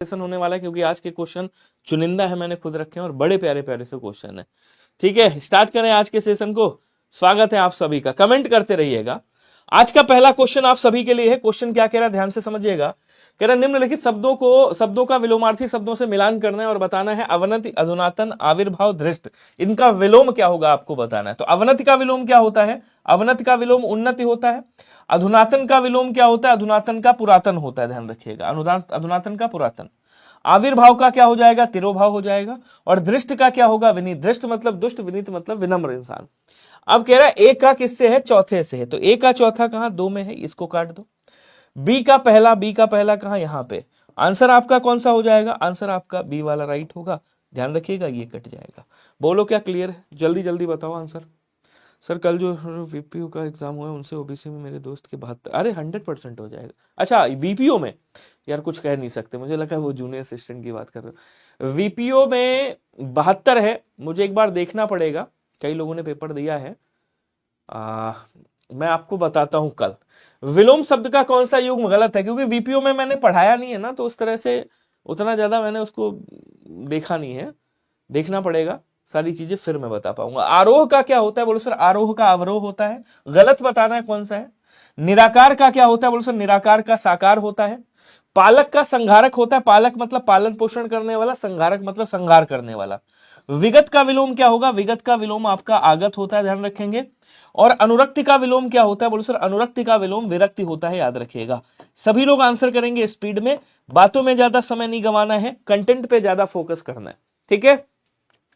Session होने वाला है, क्योंकि आज के क्वेश्चन चुनिंदा है, मैंने खुद रखे हैं और बड़े प्यारे प्यारे से क्वेश्चन है। ठीक है, स्टार्ट करें आज के सेशन को। स्वागत है आप सभी का, कमेंट करते रहिएगा। आज का पहला क्वेश्चन आप सभी के लिए है। क्वेश्चन क्या कह रहा है, ध्यान से समझिएगा। कह रहा निम्नलिखित शब्दों का विलोमार्थी शब्दों से मिलान करना है और बताना है अवनति, अधुनातन, आविर्भाव, धृष्ट, इनका विलोम क्या होगा आपको बताना है। तो अवनति का विलोम क्या होता है? अवनति का विलोम उन्नति होता है। अधुनातन का विलोम क्या होता है? अधुनातन का पुरातन होता है, ध्यान रखिएगा, अधुनातन का पुरातन। आविर्भाव का क्या हो जाएगा? तिरोभाव हो जाएगा। और दृष्ट का क्या होगा? विनीत। दृष्ट मतलब दुष्ट, विनीत मतलब विनम्र इंसान। अब कह रहा है ए का किससे है? चौथे से है। तो ए का चौथा कहां? दो में है, इसको काट दो। बी का पहला कहां? यहां पे। आंसर आपका कौन सा हो जाएगा? आंसर आपका बी वाला राइट होगा। ध्यान रखिएगा, ये कट जाएगा। बोलो क्या क्लियर है? जल्दी जल्दी बताओ आंसर। सर कल जो वीपीओ का एग्जाम हुआ है उनसे ओबीसी में मेरे दोस्त के 72। अरे 100% हो जाएगा। अच्छा वीपीओ में यार कुछ कह नहीं सकते, मुझे लगा वो जूनियर असिस्टेंट की बात कर रहे हो। वीपीओ में 72 है, मुझे एक बार देखना पड़ेगा, कई लोगों ने पेपर दिया है। मैं आपको बताता हूं कल। विलोम शब्द का कौन सा युग्म गलत है, क्योंकि वीपीओ में मैंने पढ़ाया नहीं है ना, तो उस तरह से उतना ज्यादा मैंने उसको देखा नहीं है, देखना पड़ेगा सारी चीजें, फिर मैं बता पाऊंगा। आरोह का क्या होता है? बोलो सर आरोह का अवरोह होता है, गलत बताना है कौन सा है। निराकार का क्या होता है? बोलो सर निराकार का साकार होता है। पालक का संघारक होता है, पालक मतलब पालन पोषण करने वाला, संघारक मतलब संघार करने वाला। विगत का विलोम क्या होगा? विगत का विलोम आपका आगत होता है, ध्यान रखेंगे। और अनुरक्ति का विलोम क्या होता है? बोलो सर अनुरक्ति का विलोम विरक्ति होता है, याद रखिएगा। सभी लोग आंसर करेंगे स्पीड में, बातों में ज्यादा समय नहीं गंवाना है, कंटेंट पे ज्यादा फोकस करना है, ठीक है।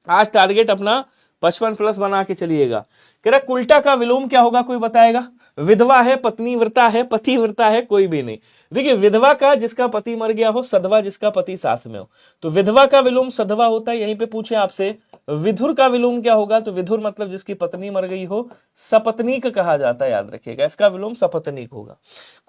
आज टारगेट अपना 55+ बना के चलिएगा। कह रहा कुल्टा का विलोम क्या होगा, कोई बताएगा? विधवा है, पत्नीव्रता है, पतिव्रता है, कोई भी नहीं। देखिए विधवा का जिसका पति मर गया हो, सधवा जिसका पति साथ में हो। तो विधवा का विलोम सधवा होता है। यहीं पे पूछे आपसे विधुर का विलोम क्या होगा, तो विधुर मतलब जिसकी पत्नी मर गई हो, सपत्नीक कहा जाता है, याद रखिएगा, इसका विलोम सपत्नीक होगा।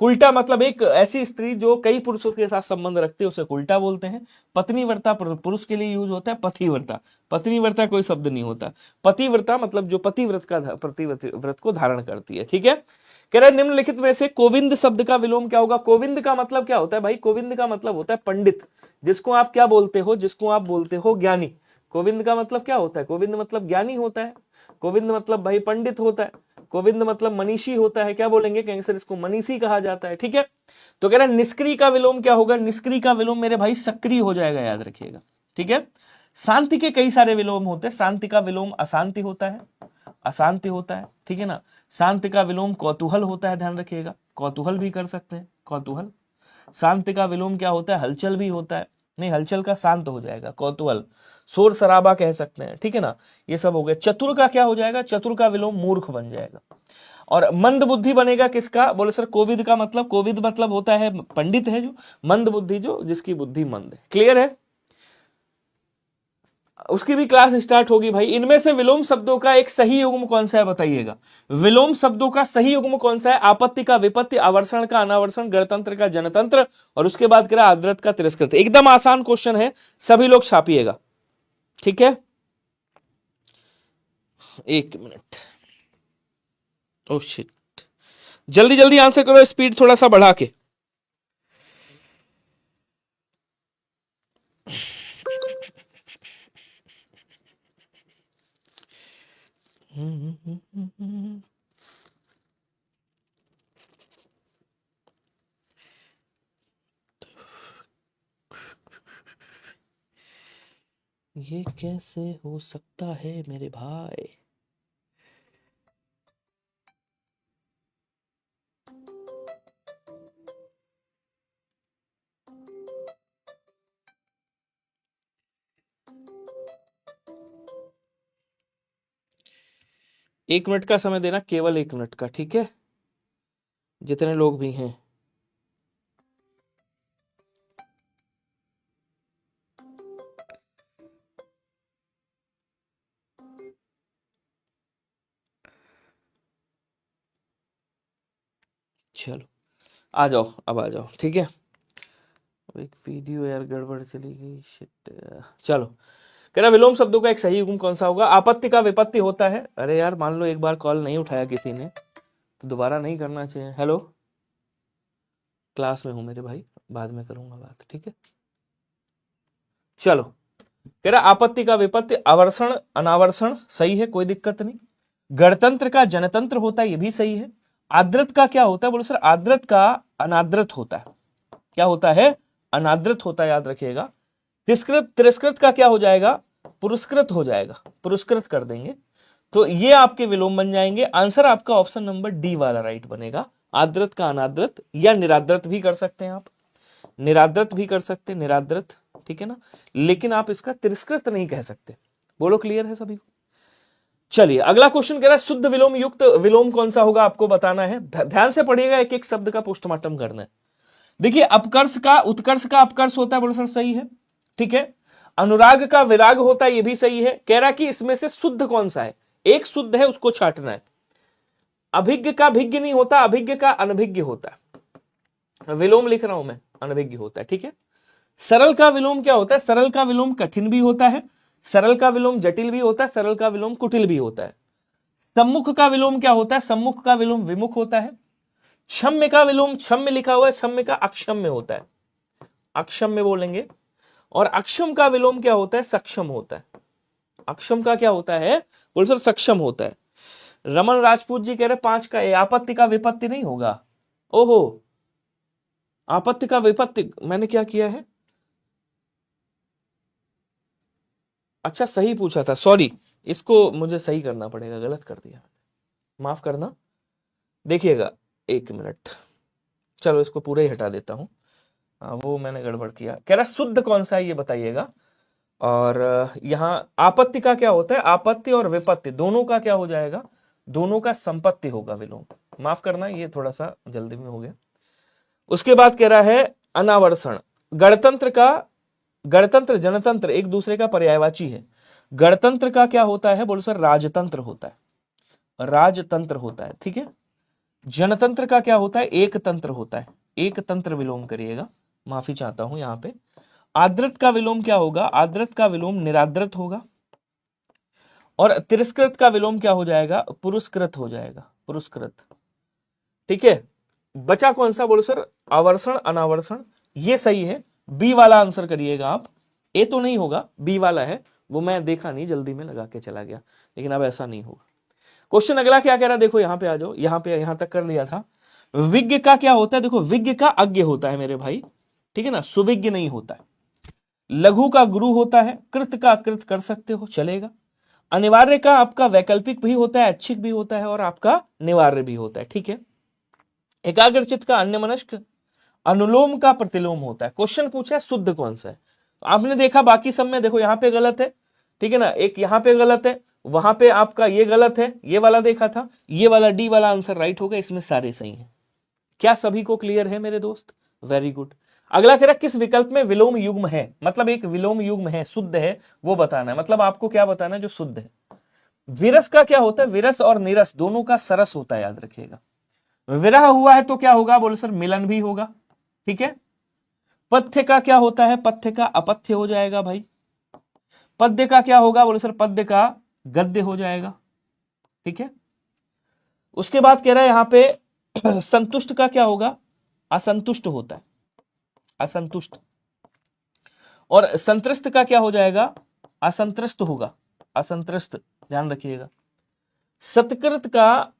कुल्टा मतलब एक ऐसी स्त्री जो कई पुरुषों के साथ संबंध रखती है, उसे कुल्टा बोलते हैं। पत्नीव्रता पुरुष के लिए यूज होता है, पतिव्रता, पत्नीव्रता कोई शब्द नहीं होता। पतिव्रता मतलब जो पतिव्रत को धारण करती है, ठीक है। कह रहे निम्नलिखित में से कोविंद शब्द का विलोम क्या होगा? कोविंद का मतलब क्या होता है भाई? कोविंद का मतलब होता है पंडित, जिसको आप क्या बोलते हो? जिसको आप बोलते हो ज्ञानी। कोविंद का मतलब क्या होता है? कोविंद मतलब ज्ञानी होता है। कोविंद मतलब भाई पंडित होता है। कोविंद मतलब मनीषी होता है। क्या बोलेंगे? कहेंगे सर इसको मनीषी कहा जाता है, ठीक है। तो कह रहे निष्क्रिय का विलोम क्या होगा? निष्क्रिय का विलोम मेरे भाई सक्रिय हो जाएगा, याद रखिएगा, ठीक है। शांति के कई सारे विलोम होते हैं। शांति का विलोम अशांति होता है, अशांति होता है, ठीक है ना। शांति का विलोम कौतूहल होता है, ध्यान रखिएगा, कौतूहल भी कर सकते हैं, कौतूहल। शांति का विलोम क्या होता है? हलचल भी होता है, नहीं हलचल का शांत हो जाएगा, कौतूहल। शोर शराबा कह सकते हैं, ठीक है ना। ये सब हो गया। चतुर का क्या हो जाएगा? चतुर का विलोम मूर्ख बन जाएगा। और मंद बुद्धि बनेगा किसका? बोले सर कोविद का मतलब, कोविद मतलब होता है पंडित है जो, मंद बुद्धि जो जिसकी बुद्धि मंद है, क्लियर है। उसकी भी क्लास स्टार्ट होगी भाई। इनमें से विलोम शब्दों का एक सही युग्म कौन सा है बताइएगा? विलोम शब्दों का सही युग्म कौन सा है? आपत्ति का विपत्ति, आवर्षण का अनावर्षण, गणतंत्र का जनतंत्र, और उसके बाद करा आदृत का तिरस्कृत। एकदम आसान क्वेश्चन है, सभी लोग छापिएगा, ठीक है। एक मिनट, ओ शिट, जल्दी जल्दी आंसर करो, स्पीड थोड़ा सा बढ़ा के। ये कैसे हो सकता है मेरे भाई? एक मिनट का समय देना, केवल 1 मिनट का, ठीक है, जितने लोग भी हैं। चलो आ जाओ, अब आ जाओ, ठीक है। एक वीडियो यार गड़बड़ चली गई, शिट। चलो, कह रहा विलोम शब्दों का एक सही युग्म कौन सा होगा? आपत्ति का विपत्ति होता है। अरे यार मान लो एक बार कॉल नहीं उठाया किसी ने, तो दोबारा नहीं करना चाहिए। हेलो, क्लास में हूं मेरे भाई, बाद में करूंगा बात, ठीक है। चलो, कह रहा आपत्ति का विपत्ति, आवर्षण अनावर्षण सही है, कोई दिक्कत नहीं। गणतंत्र का जनतंत्र होता है, ये भी सही है। आद्रत का क्या होता है, बोलो सर आद्रत का अनाद्रत होता है। क्या होता है, अनाद्रत होता है, याद रखिएगा। तिरस्कृत, तिरस्कृत का क्या हो जाएगा, पुरस्कृत हो जाएगा, पुरस्कृत कर देंगे। तो ये आपके विलोम बन जाएंगे। आंसर आपका ऑप्शन नंबर डी वाला राइट बनेगा। आद्रत का अनाद्रत, या निराद्रत भी कर सकते हैं आप, निराद्रत भी कर सकते हैं, निराद्रत, ठीक है ना, लेकिन आप इसका तिरस्कृत नहीं कह सकते। बोलो क्लियर है सभी को। चलिए अगला क्वेश्चन कह रहा है शुद्ध विलोम युक्त विलोम कौन सा होगा, आपको बताना है। ध्यान से पढ़िएगा, एक एक शब्द का पोस्टमार्टम करना है। देखिए अपकर्ष का उत्कर्ष का अपकर्ष होता है, बोलो सर सही है, ठीक है। अनुराग का विराग होता है, ये भी सही है। कह रहा कि इसमें से शुद्ध कौन सा है, एक शुद्ध है उसको छांटना है। अभिज्ञ का भिज्ञ नहीं होता, अभिज्ञ का अनभिज्ञ होता है। विलोम लिख रहा हूं मैं, अनभिज्ञ होता है, ठीक है। सरल का विलोम क्या होता है, सरल का विलोम कठिन भी होता है, सरल का विलोम जटिल भी होता है, सरल का विलोम कुटिल भी होता है। सम्मुख का विलोम क्या होता है, सम्मुख का विलोम विमुख होता है। क्षम्य का विलोम, क्षम्य लिखा हुआ है, क्षम्य का अक्षम्य होता है, अक्षम्य बोलेंगे। और अक्षम का विलोम क्या होता है, सक्षम होता है। अक्षम का क्या होता है, बोल सर सक्षम होता है। रमन राजपूत जी कह रहे 5 का आपत्ति का विपत्ति नहीं होगा। ओहो, आपत्ति का विपत्ति मैंने क्या किया है, अच्छा सही पूछा था, सॉरी, इसको मुझे सही करना पड़ेगा, गलत कर दिया, माफ करना। देखिएगा 1 मिनट, चलो इसको पूरा ही हटा देता हूं, वो मैंने गड़बड़ किया। कह रहा शुद्ध कौन सा है ये बताइएगा। और यहां आपत्ति का क्या होता है, आपत्ति और विपत्ति दोनों का क्या हो जाएगा, दोनों का संपत्ति होगा विलोम। माफ करना, ये थोड़ा सा जल्दी में हो गया। उसके बाद कह रहा है अनावर्षण। गणतंत्र का, गणतंत्र जनतंत्र एक दूसरे का पर्यायवाची है। गणतंत्र का क्या होता है, बोलो सर राजतंत्र होता है, राजतंत्र होता है, ठीक है। जनतंत्र का क्या होता है, एक तंत्र होता है, एक तंत्र विलोम करिएगा, माफी चाहता हूं यहां पे। आद्रत का विलोम क्या होगा, आद्रत का विलोम निराद्रत होगा। और तिरस्कृत का विलोम क्या हो जाएगा, पुरस्कृत हो जाएगा, पुरस्कृत, ठीक है। बचा कौन सा, बोलो सर आवर्षण अनावर्षण, ये सही है। बी वाला आंसर करिएगा आप, ए तो नहीं होगा, बी वाला है, वो मैं देखा नहीं, जल्दी में लगा के चला गया, लेकिन अब ऐसा नहीं होगा। क्वेश्चन अगला क्या कह रहा है, देखो यहां पे आ जाओ, यहां पे यहां तक कर लिया था। विज्ञ का क्या होता है, देखो विज्ञ का अज्ञ होता है मेरे भाई, ठीक है ना, सुविज्ञ नहीं होता है। लघु का गुरु होता है, कृत का कृत कर सकते हो, चलेगा। अनिवार्य का आपका वैकल्पिक भी होता है, ऐच्छिक भी होता है, और आपका निवार्य भी होता है, ठीक है। एकाग्रचित का अन्यमनस्क, अनुलोम का प्रतिलोम होता है। क्वेश्चन पूछा है शुद्ध कौन सा है, आपने देखा बाकी सब में देखो यहां पे गलत है, ठीक है ना, एक यहां पे गलत है, वहां पे आपका ये गलत है, ये वाला देखा था, ये वाला डी वाला आंसर राइट होगा, इसमें सारे सही हैं। क्या सभी को क्लियर है मेरे दोस्त, वेरी गुड। अगला कह रहा किस विकल्प में विलोम युग्म है, मतलब एक विलोम युग्म है, शुद्ध है, वो बताना है। मतलब आपको क्या बताना है, जो शुद्ध है। विरस का क्या होता है, विरस और निरस दोनों का सरस होता है, याद रखिएगा। विरह हुआ है तो क्या होगा, बोले सर मिलन भी होगा, ठीक है। पथ्य का क्या होता है, पथ्य का अपथ्य हो जाएगा भाई। पद्य का क्या होगा, बोले सर पद्य का गद्य हो जाएगा, ठीक है। उसके बाद कह रहा है यहां पे संतुष्ट का क्या होगा, असंतुष्ट होता है, असंतुष्ट। और संतृष्ट का क्या हो जाएगा, असंतृष्ट होगा, असंतृष्ट, ध्यान रखिएगा। सत्कृत का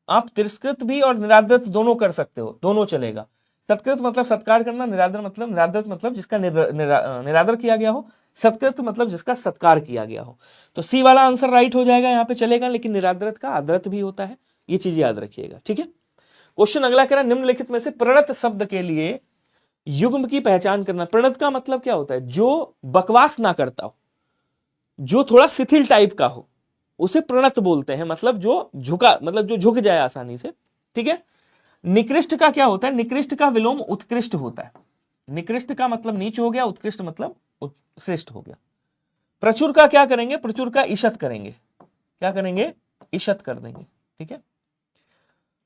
आप तिरस्कृत भी और निरादृत दोनों कर सकते हो, दोनों चलेगा। सत्कृत मतलब सत्कार करना, निरादृत मतलब जिसका निरादर किया गया हो, सत्कृत मतलब जिसका सत्कार किया गया हो। तो सी वाला आंसर राइट हो जाएगा, यहां पे चलेगा, लेकिन निरादृत का आदृत भी होता है, ये चीज याद रखिएगा, ठीक है। क्वेश्चन अगला कह रहा है निम्नलिखित में से प्रणत शब्द के लिए युग्म की पहचान करना। प्रणत का मतलब क्या होता है, जो बकवास ना करता हो, जो थोड़ा शिथिल टाइप का हो, उसे प्रणत बोलते हैं, मतलब जो झुका, मतलब जो झुक जाए आसानी से, ठीक है। निकृष्ट का क्या होता है, निकृष्ट का विलोम उत्कृष्ट होता है। निकृष्ट का मतलब नीच हो गया, उत्कृष्ट मतलब श्रेष्ठ हो गया। प्रचुर का क्या करेंगे, प्रचुर का ईशत करेंगे, क्या करेंगे, ईशत कर देंगे, ठीक है।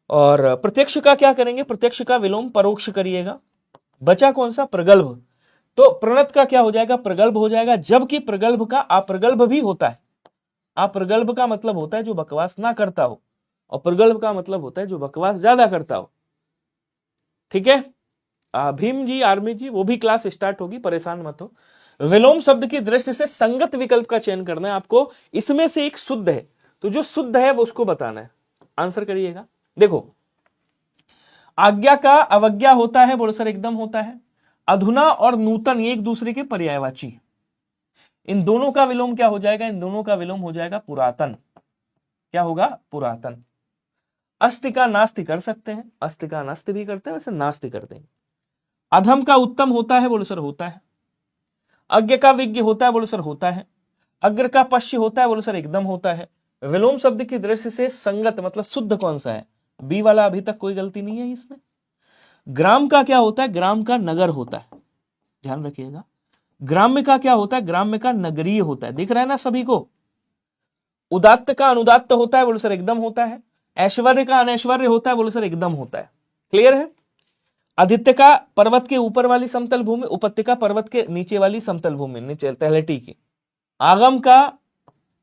और प्रत्यक्ष का क्या करेंगे, प्रत्यक्ष का विलोम परोक्ष करिएगा। बचा कौन सा, प्रगल्भ। तो प्रणत का क्या हो जाएगा, प्रगल्भ हो जाएगा, जबकि प्रगल्भ का अप्रगल्भ भी होता है। अप्रगल्भ का मतलब होता है जो बकवास ना करता हो, और प्रगल्भ का मतलब होता है जो बकवास ज्यादा करता हो, ठीक है। भीम जी, आर्मी जी, वो भी क्लास स्टार्ट होगी, परेशान मत हो। विलोम शब्द की दृष्टि से संगत विकल्प का चयन करना है आपको, इसमें से एक शुद्ध है, तो जो शुद्ध है वो उसको बताना है। आंसर करिएगा। देखो, आज्ञा का अवज्ञा होता है, बोलो सर एकदम होता है। अधुना और नूतन ये एक दूसरे के पर्यायवाची, इन दोनों का विलोम क्या हो जाएगा? इन दोनों का विलोम हो जाएगा पुरातन। क्या होगा? पुरातन। अस्ति का नास्ति कर सकते हैं, अस्ति का नास्ति भी करते हैं, वैसे नास्ति करते हैं। अधम का उत्तम होता है, बोलो सर होता है। अज्ञ का विज्ञ होता है, बोलो सर होता है। अग्र का पश्य होता है, बोलो सर एकदम होता है। विलोम शब्द की दृष्टि से संगत मतलब शुद्ध कौन सा है? बी वाला, अभी तक कोई गलती नहीं है इसमें। ग्राम का क्या होता है? ग्राम का नगर होता है, ध्यान रखिएगा। ग्राम्य का क्या होता है? ग्राम्य का नगरीय होता है, दिख रहा है ना सभी को। उदात्त का अनुदात्त होता है, बोलो सर एकदम होता है। ऐश्वर्य का अनैश्वर्य होता है, बोलो सर एकदम होता है। क्लियर है? आदित्य का पर्वत के ऊपर वाली समतल भूमि, उपत्यका पर्वत के नीचे वाली समतल भूमि, नीचे तलहटी की। आगम का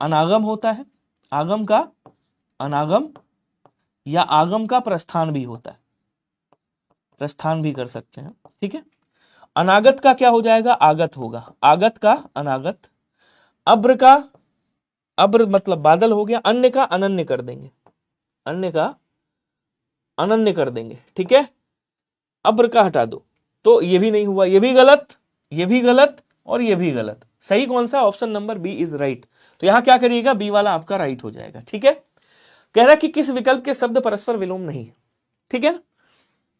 अनागम होता है, आगम का अनागम या आगम का प्रस्थान भी होता है, प्रस्थान भी कर सकते हैं, ठीक है। अनागत का क्या हो जाएगा? आगत होगा, आगत का अनागत। अब्र का, अब्र मतलब बादल हो गया। अन्य का अनन्य कर देंगे, अन्य का अनन्य कर देंगे, ठीक है। अब्र का हटा दो, तो ये भी नहीं हुआ, ये भी गलत, ये भी गलत और ये भी गलत। सही कौन सा? Option number B is right. तो यहां क्या करिएगा? बी वाला आपका राइट हो जाएगा, ठीक है। कह रहा कि किस विकल्प के शब्द परस्पर विलोम नहीं, ठीक है।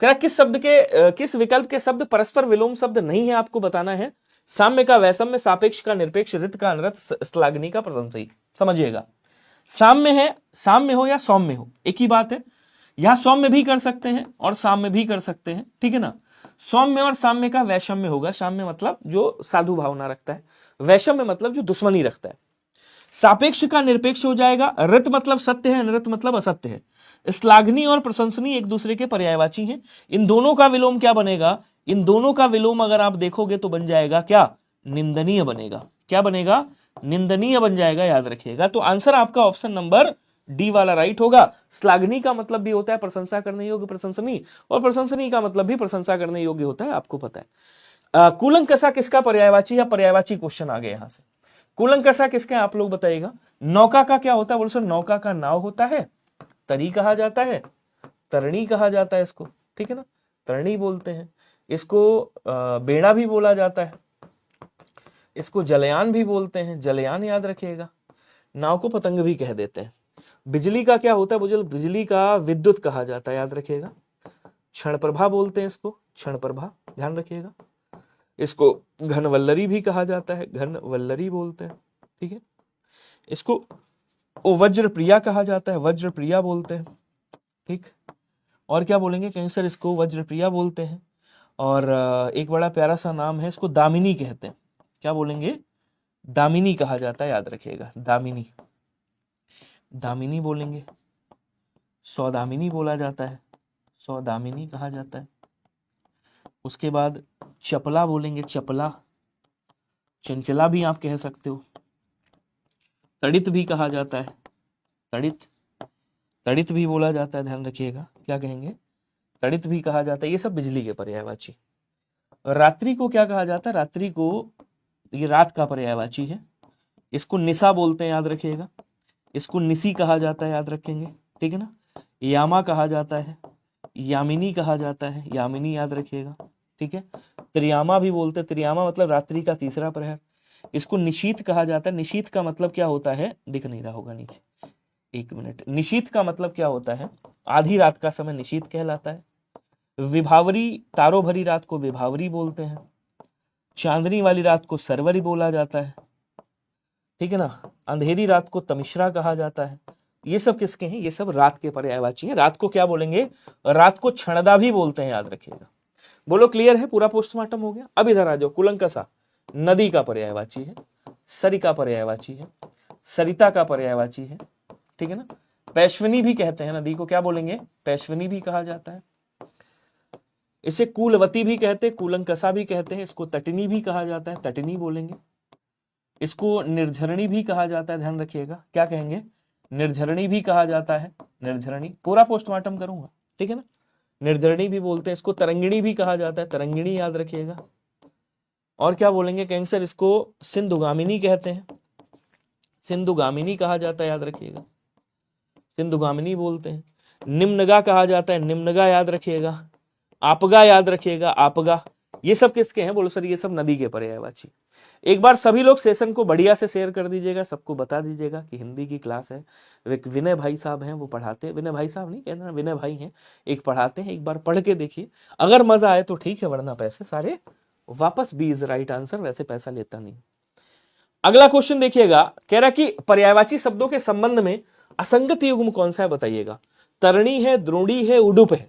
कह रहा किस विकल्प के शब्द परस्पर विलोम शब्द नहीं है, आपको बताना है। साम्य का वैषम्य, सापेक्ष का निरपेक्ष, ऋत का अनृत, श्लाघनी का प्रशंसयी। समझिएगा, साम्य है, साम्य हो या सौम्य हो, एक ही बात है। यहां सौम्य भी कर सकते हैं और साम्य भी कर सकते हैं, ठीक है ना। सौम्य और साम्य का वैषम्य होगा। साम्य मतलब जो साधु भावना रखता है, वैषम्य मतलब जो दुश्मनी रखता है। सापेक्ष का निरपेक्ष हो जाएगा। ऋत मतलब सत्य है, अनृत मतलब असत्य है। श्लाघनी और प्रशंसनीय एक दूसरे के पर्यायवाची हैं। इन दोनों का विलोम क्या बनेगा? इन दोनों का विलोम अगर आप देखोगे तो बन जाएगा क्या? निंदनीय बनेगा। क्या बनेगा? निंदनीय बन जाएगा, याद रखिएगा। तो आंसर आपका ऑप्शन नंबर डी वाला राइट होगा। श्लाघनी का मतलब भी होता है प्रशंसा करने योग्य, प्रशंसनीय, और प्रशंसनीय का मतलब भी प्रशंसा करने योग्य होता है, आपको पता है। कूलंकषा किसका पर्यायवाची या पर्यायवाची क्वेश्चन आ गए यहां से। कूलंकषा किसके, आप लोग बताइएगा। नौका का क्या होता है? बोलो सर नौका का नाव होता है, तरी कहा जाता है, तरणी कहा जाता है इसको, ठीक है ना, तरणी बोलते हैं इसको। बेड़ा भी बोला जाता है, इसको जलयान भी बोलते हैं, जलयान याद रखिएगा। नाव को पतंग भी कह देते हैं। बिजली का क्या होता है? बिजली का विद्युत कहा जाता है, याद रखिएगा। क्षण प्रभा बोलते हैं इसको, क्षण प्रभा, ध्यान रखिएगा। इसको घनवल्लरी भी कहा जाता है, घनवल्लरी बोलते हैं, ठीक है। इसको वज्र प्रिया कहा जाता है, वज्र प्रिया बोलते हैं, ठीक। और क्या बोलेंगे? कहीं सर इसको वज्र प्रिया बोलते हैं। और एक बड़ा प्यारा सा नाम है, इसको दामिनी कहते हैं। क्या बोलेंगे? दामिनी कहा जाता है, याद रखिएगा। दामिनी, दामिनी बोलेंगे। सौदामिनी बोला जाता है, सौदामिनी कहा जाता है। उसके बाद चपला बोलेंगे, चपला, चंचला भी आप कह सकते हो। तड़ित भी कहा जाता है, तड़ित, तड़ित भी बोला जाता है, ध्यान रखिएगा। क्या कहेंगे? तड़ित भी कहा जाता है। ये सब बिजली के पर्यायवाची। रात्रि को क्या कहा जाता है? रात्रि को, ये रात का पर्यायवाची है, इसको निशा बोलते हैं, याद रखिएगा। इसको निसी कहा जाता है, याद रखेंगे, ठीक है ना। यामा कहा जाता है, यामिनी कहा जाता है, यामिनी याद रखिएगा, ठीक है। त्रियामा भी बोलते हैं, त्रियामा मतलब रात्रि का तीसरा प्रहर। इसको निशीत कहा जाता है। निशीत का मतलब क्या होता है? दिख नहीं रहा होगा नीचे, एक मिनट। निशीत का मतलब क्या होता है? आधी रात का समय निशीत कहलाता है। विभावरी, तारों भरी रात को विभावरी बोलते हैं। चांदनी वाली रात को सरवरी बोला जाता है, ठीक है ना। अंधेरी रात को तमिश्रा कहा जाता है। ये सब किसके हैं? ये सब रात के पर्यायवाची हैं। रात को क्या बोलेंगे? रात को क्षणदा भी बोलते हैं, याद रखिएगा। बोलो क्लियर है? पूरा पोस्टमार्टम हो गया। अब इधर आ जाओ। कुलंकषा नदी का पर्यायवाची है, सरी का पर्यायवाची है, सरिता का पर्यायवाची है, ठीक है ना। पैश्विनी भी कहते हैं नदी को, क्या बोलेंगे? पैश्विनी भी कहा जाता है। इसे कूलवती भी कहते हैं, कूलंकषा भी कहते हैं। इसको तटिनी भी कहा जाता है, तटिनी बोलेंगे। इसको निर्झरणी भी कहा जाता है, ध्यान रखिएगा। क्या कहेंगे? निर्झरणी भी कहा जाता है, निर्झरणी। पूरा पोस्टमार्टम करूंगा, ठीक है ना। निर्जरणी भी बोलते हैं इसको, तरंगिणी भी कहा जाता है, तरंगिणी याद रखिएगा। और क्या बोलेंगे कैंसर, इसको सिंधुगामिनी कहते हैं, सिंधुगामिनी कहा जाता है, याद रखिएगा, सिंधुगामिनी बोलते हैं। निम्नगा कहा जाता है, निम्नगा याद रखिएगा। आपगा याद रखिएगा, आपगा। ये सब किसके हैं, बोलो सर ये सब नदी के पर्यायवाची। एक बार सभी लोग सेशन को बढ़िया से शेयर कर दीजिएगा, सबको बता दीजिएगा कि हिंदी की क्लास है। एक विनय भाई साहब हैं वो पढ़ाते हैं, विनय भाई साहब नहीं कहना, विनय भाई हैं, एक पढ़ाते हैं, एक बार पढ़ के देखिए, अगर मजा आए तो ठीक है, वरना पैसे सारे वापस। बी इज राइट आंसर, वैसे पैसा लेता नहीं। अगला क्वेश्चन देखिएगा, कह रहा कि पर्यायवाची शब्दों के संबंध में असंगत युग्म कौन सा है बताइएगा। तरणी है, द्रोणी है, उडुप है,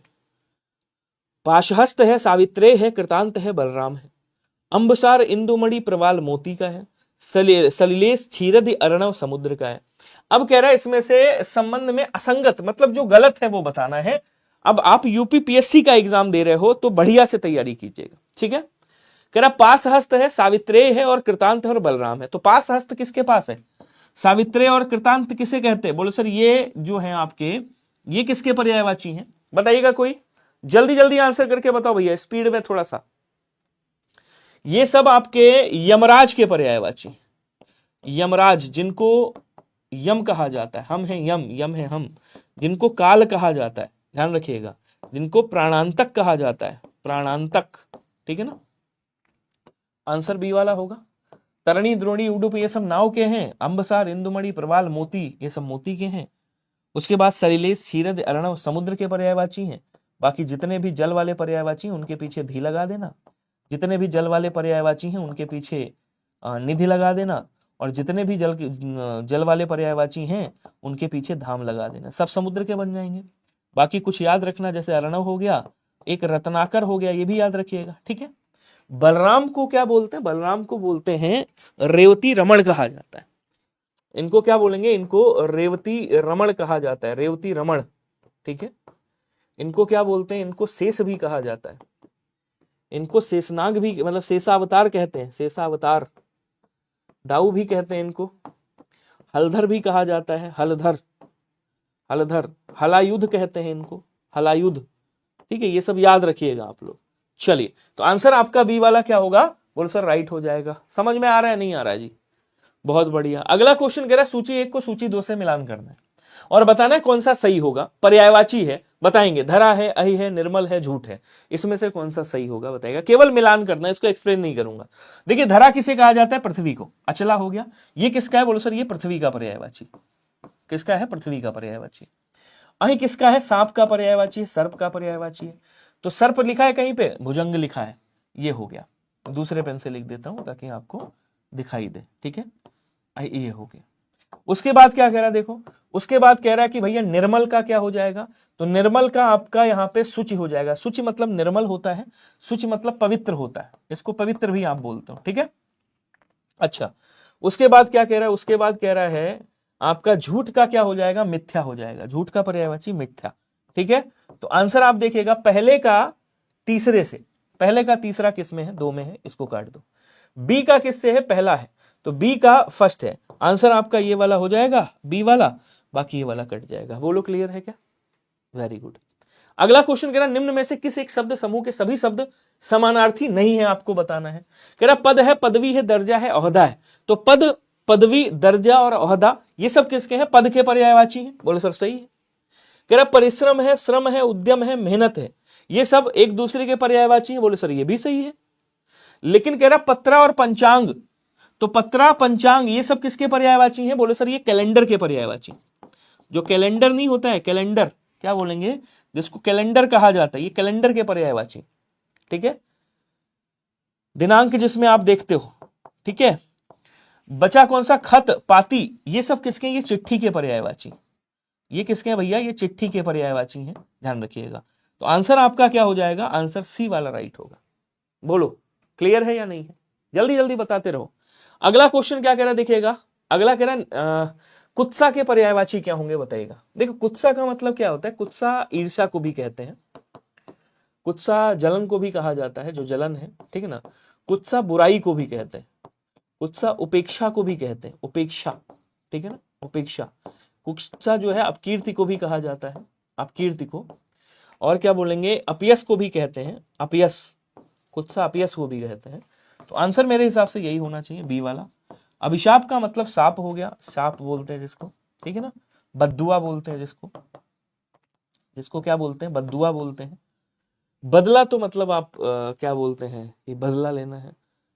पाशहस्त है, सावित्रेय है, कृतांत है, बलराम है, अंबसार इंदुमणि प्रवाल मोती का है, सलिलेश क्षीरद अर्णव समुद्र का है। अब कह रहा है इसमें से संबंध में असंगत मतलब जो गलत है वो बताना है। अब आप यूपीपीएससी का एग्जाम दे रहे हो तो बढ़िया से तैयारी कीजिएगा, ठीक है। कह रहा पासहस्त है, सावित्रेय है और कृतांत है और बलराम है। तो पासहस्त किसके पास है, सावित्रेय और कृतांत किसे कहते हैं, बोलो सर ये जो है आपके, ये किसके पर्यायवाची हैं बताइएगा कोई, जल्दी जल्दी आंसर करके बताओ भैया, स्पीड में थोड़ा सा। ये सब आपके यमराज के पर्यायवाची, यमराज जिनको यम कहा जाता है, हम हैं यम, यम है हम, जिनको काल कहा जाता है, ध्यान रखिएगा, जिनको प्राणांतक कहा जाता है, प्राणांतक, ठीक है ना। आंसर बी वाला होगा। तरणी, द्रोणी, उडुप ये सब नाव के हैं, अंबसार, इंदुमणि, प्रवाल, मोती ये सब मोती के हैं। उसके बाद सलिलेश, क्षीरद, अर्णव समुद्र के पर्यायवाची हैं। बाकी जितने भी जल वाले पर्यायवाची हैं उनके पीछे धी लगा देना, जितने भी जल वाले पर्यायवाची हैं उनके पीछे निधि लगा देना, और जितने भी जल वाले पर्यायवाची हैं उनके पीछे धाम लगा देना, सब समुद्र के बन जाएंगे। बाकी कुछ याद रखना, जैसे अर्णव हो गया, एक रत्नाकर हो गया, ये भी याद रखिएगा, ठीक है। बलराम को क्या बोलते हैं, बलराम को बोलते हैं रेवती रमण कहा जाता है। इनको क्या बोलेंगे, इनको रेवती रमण कहा जाता है, रेवती रमण, ठीक है। इनको क्या बोलते हैं, इनको शेष भी कहा जाता है, इनको शेषनाग भी मतलब शेषावतार कहते हैं, शेषावतार। दाऊ भी कहते हैं इनको, हलधर भी कहा जाता है, हलधर, हलधर, हलायुध कहते हैं इनको, हलायुध, ठीक है। ये सब याद रखिएगा आप लोग। चलिए तो आंसर आपका बी वाला क्या होगा, बोल सर राइट हो जाएगा। समझ में आ रहा है नहीं आ रहा है जी, बहुत बढ़िया। अगला क्वेश्चन कह रहा है सूची 1 को सूची 2 से मिलान करना है और बताना है कौन सा सही होगा। पर्यायवाची है, बताएंगे धरा है, अहि है, निर्मल है, झूठ है, इसमें से कौन सा सही होगा बताएगा। केवल मिलान करना है, इसको एक्सप्लेन नहीं करूंगा। देखिए धरा किसे कहा जाता है, पृथ्वी को, अचला हो गया। ये किसका है, बोलो सर ये पृथ्वी का पर्यायवाची, किसका है, पृथ्वी का पर्यायवाची। अहि किसका है, सांप का पर्यायवाची है, सर्प का पर्यायवाची है। तो सर्प लिखा है कहीं पे, भुजंग लिखा है, ये हो गया। दूसरे पेन से लिख देता हूं ताकि आपको दिखाई दे, ठीक है, ये हो गया। उसके बाद क्या कह रहा है देखो, उसके बाद कह रहा है कि भैया निर्मल का क्या हो जाएगा, तो निर्मल का आपका यहां पे शुचि हो जाएगा। शुचि मतलब निर्मल होता है, शुचि मतलब पवित्र होता है, इसको पवित्र भी आप बोलते हो, ठीक है। अच्छा उसके बाद क्या कह रहा है, उसके बाद कह रहा है आपका झूठ का क्या हो जाएगा, मिथ्या हो जाएगा। झूठ का पर्यायवाची मिथ्या, ठीक है। तो आंसर आप देखिएगा पहले का तीसरे से, पहले का तीसरा किस में है, 2 में है, इसको काट दो। बी का किससे है, पहला है, तो बी का फर्स्ट है। आंसर आपका ये वाला हो जाएगा, बी वाला, बाकी ये वाला कट जाएगा। बोलो क्लियर है क्या, वेरी गुड। अगला क्वेश्चन कह रहा निम्न में से किस एक शब्द समूह के सभी शब्द समानार्थी नहीं है, आपको बताना है। कह रहा पद है, पदवी है, दर्जा है, ओहदा है। तो पद, पदवी, दर्जा और ओहदा ये सब किसके हैं, पद के पर्यायवाची हैं। बोलो सर सही है। कह रहा परिश्रम है, श्रम है, उद्यम है, मेहनत है, ये सब एक दूसरे के पर्यायवाची हैं। बोले सर ये भी सही है। लेकिन कह रहा पत्रा और पंचांग, तो पत्रा, पंचांग ये सब किसके पर्यायवाची हैं, बोले सर ये कैलेंडर के पर्यायवाची। जो कैलेंडर नहीं होता है, कैलेंडर क्या बोलेंगे, जिसको कैलेंडर कहा जाता है, ये कैलेंडर के पर्यायवाची, ठीक है। दिनांक जिसमें आप देखते हो, ठीक है। बचा कौन सा, खत, पाती, ये सब किसके, ये चिट्ठी के पर्यायवाची। ये किसके हैं भैया, ये चिट्ठी के पर्यायवाची हैं, ध्यान रखिएगा। तो आंसर आपका क्या हो जाएगा, आंसर सी वाला राइट होगा। बोलो क्लियर है या नहीं है, जल्दी जल्दी बताते रहो। अगला क्वेश्चन क्या कह रहा है देखिएगा, अगला कह रहा है कुत्सा के पर्यायवाची क्या होंगे बताइएगा। देखो कुत्सा का मतलब क्या होता है, कुत्सा ईर्ष्या को भी कहते हैं, कुत्सा जलन को भी कहा जाता है, जो जलन है, ठीक है ना। कुत्सा बुराई को भी कहते हैं, कुत्सा उपेक्षा को भी कहते हैं, उपेक्षा, ठीक है ना, उपेक्षा। कुत्सा जो है अपकीर्ति को भी कहा जाता है, अपकीर्ति को। और क्या बोलेंगे, अपयस को भी कहते हैं, अपयस, कुत्सा अपयस को भी कहते हैं। तो आंसर मेरे हिसाब से यही होना चाहिए, बी वाला। अभिशाप का मतलब साप हो गया, साप बोलते हैं जिसको, ठीक है ना। बद्दुआ बोलते हैं जिसको, जिसको क्या बोलते हैं, बद्दुआ बोलते हैं। बदला तो मतलब आप क्या बोलते हैं कि बदला लेना है,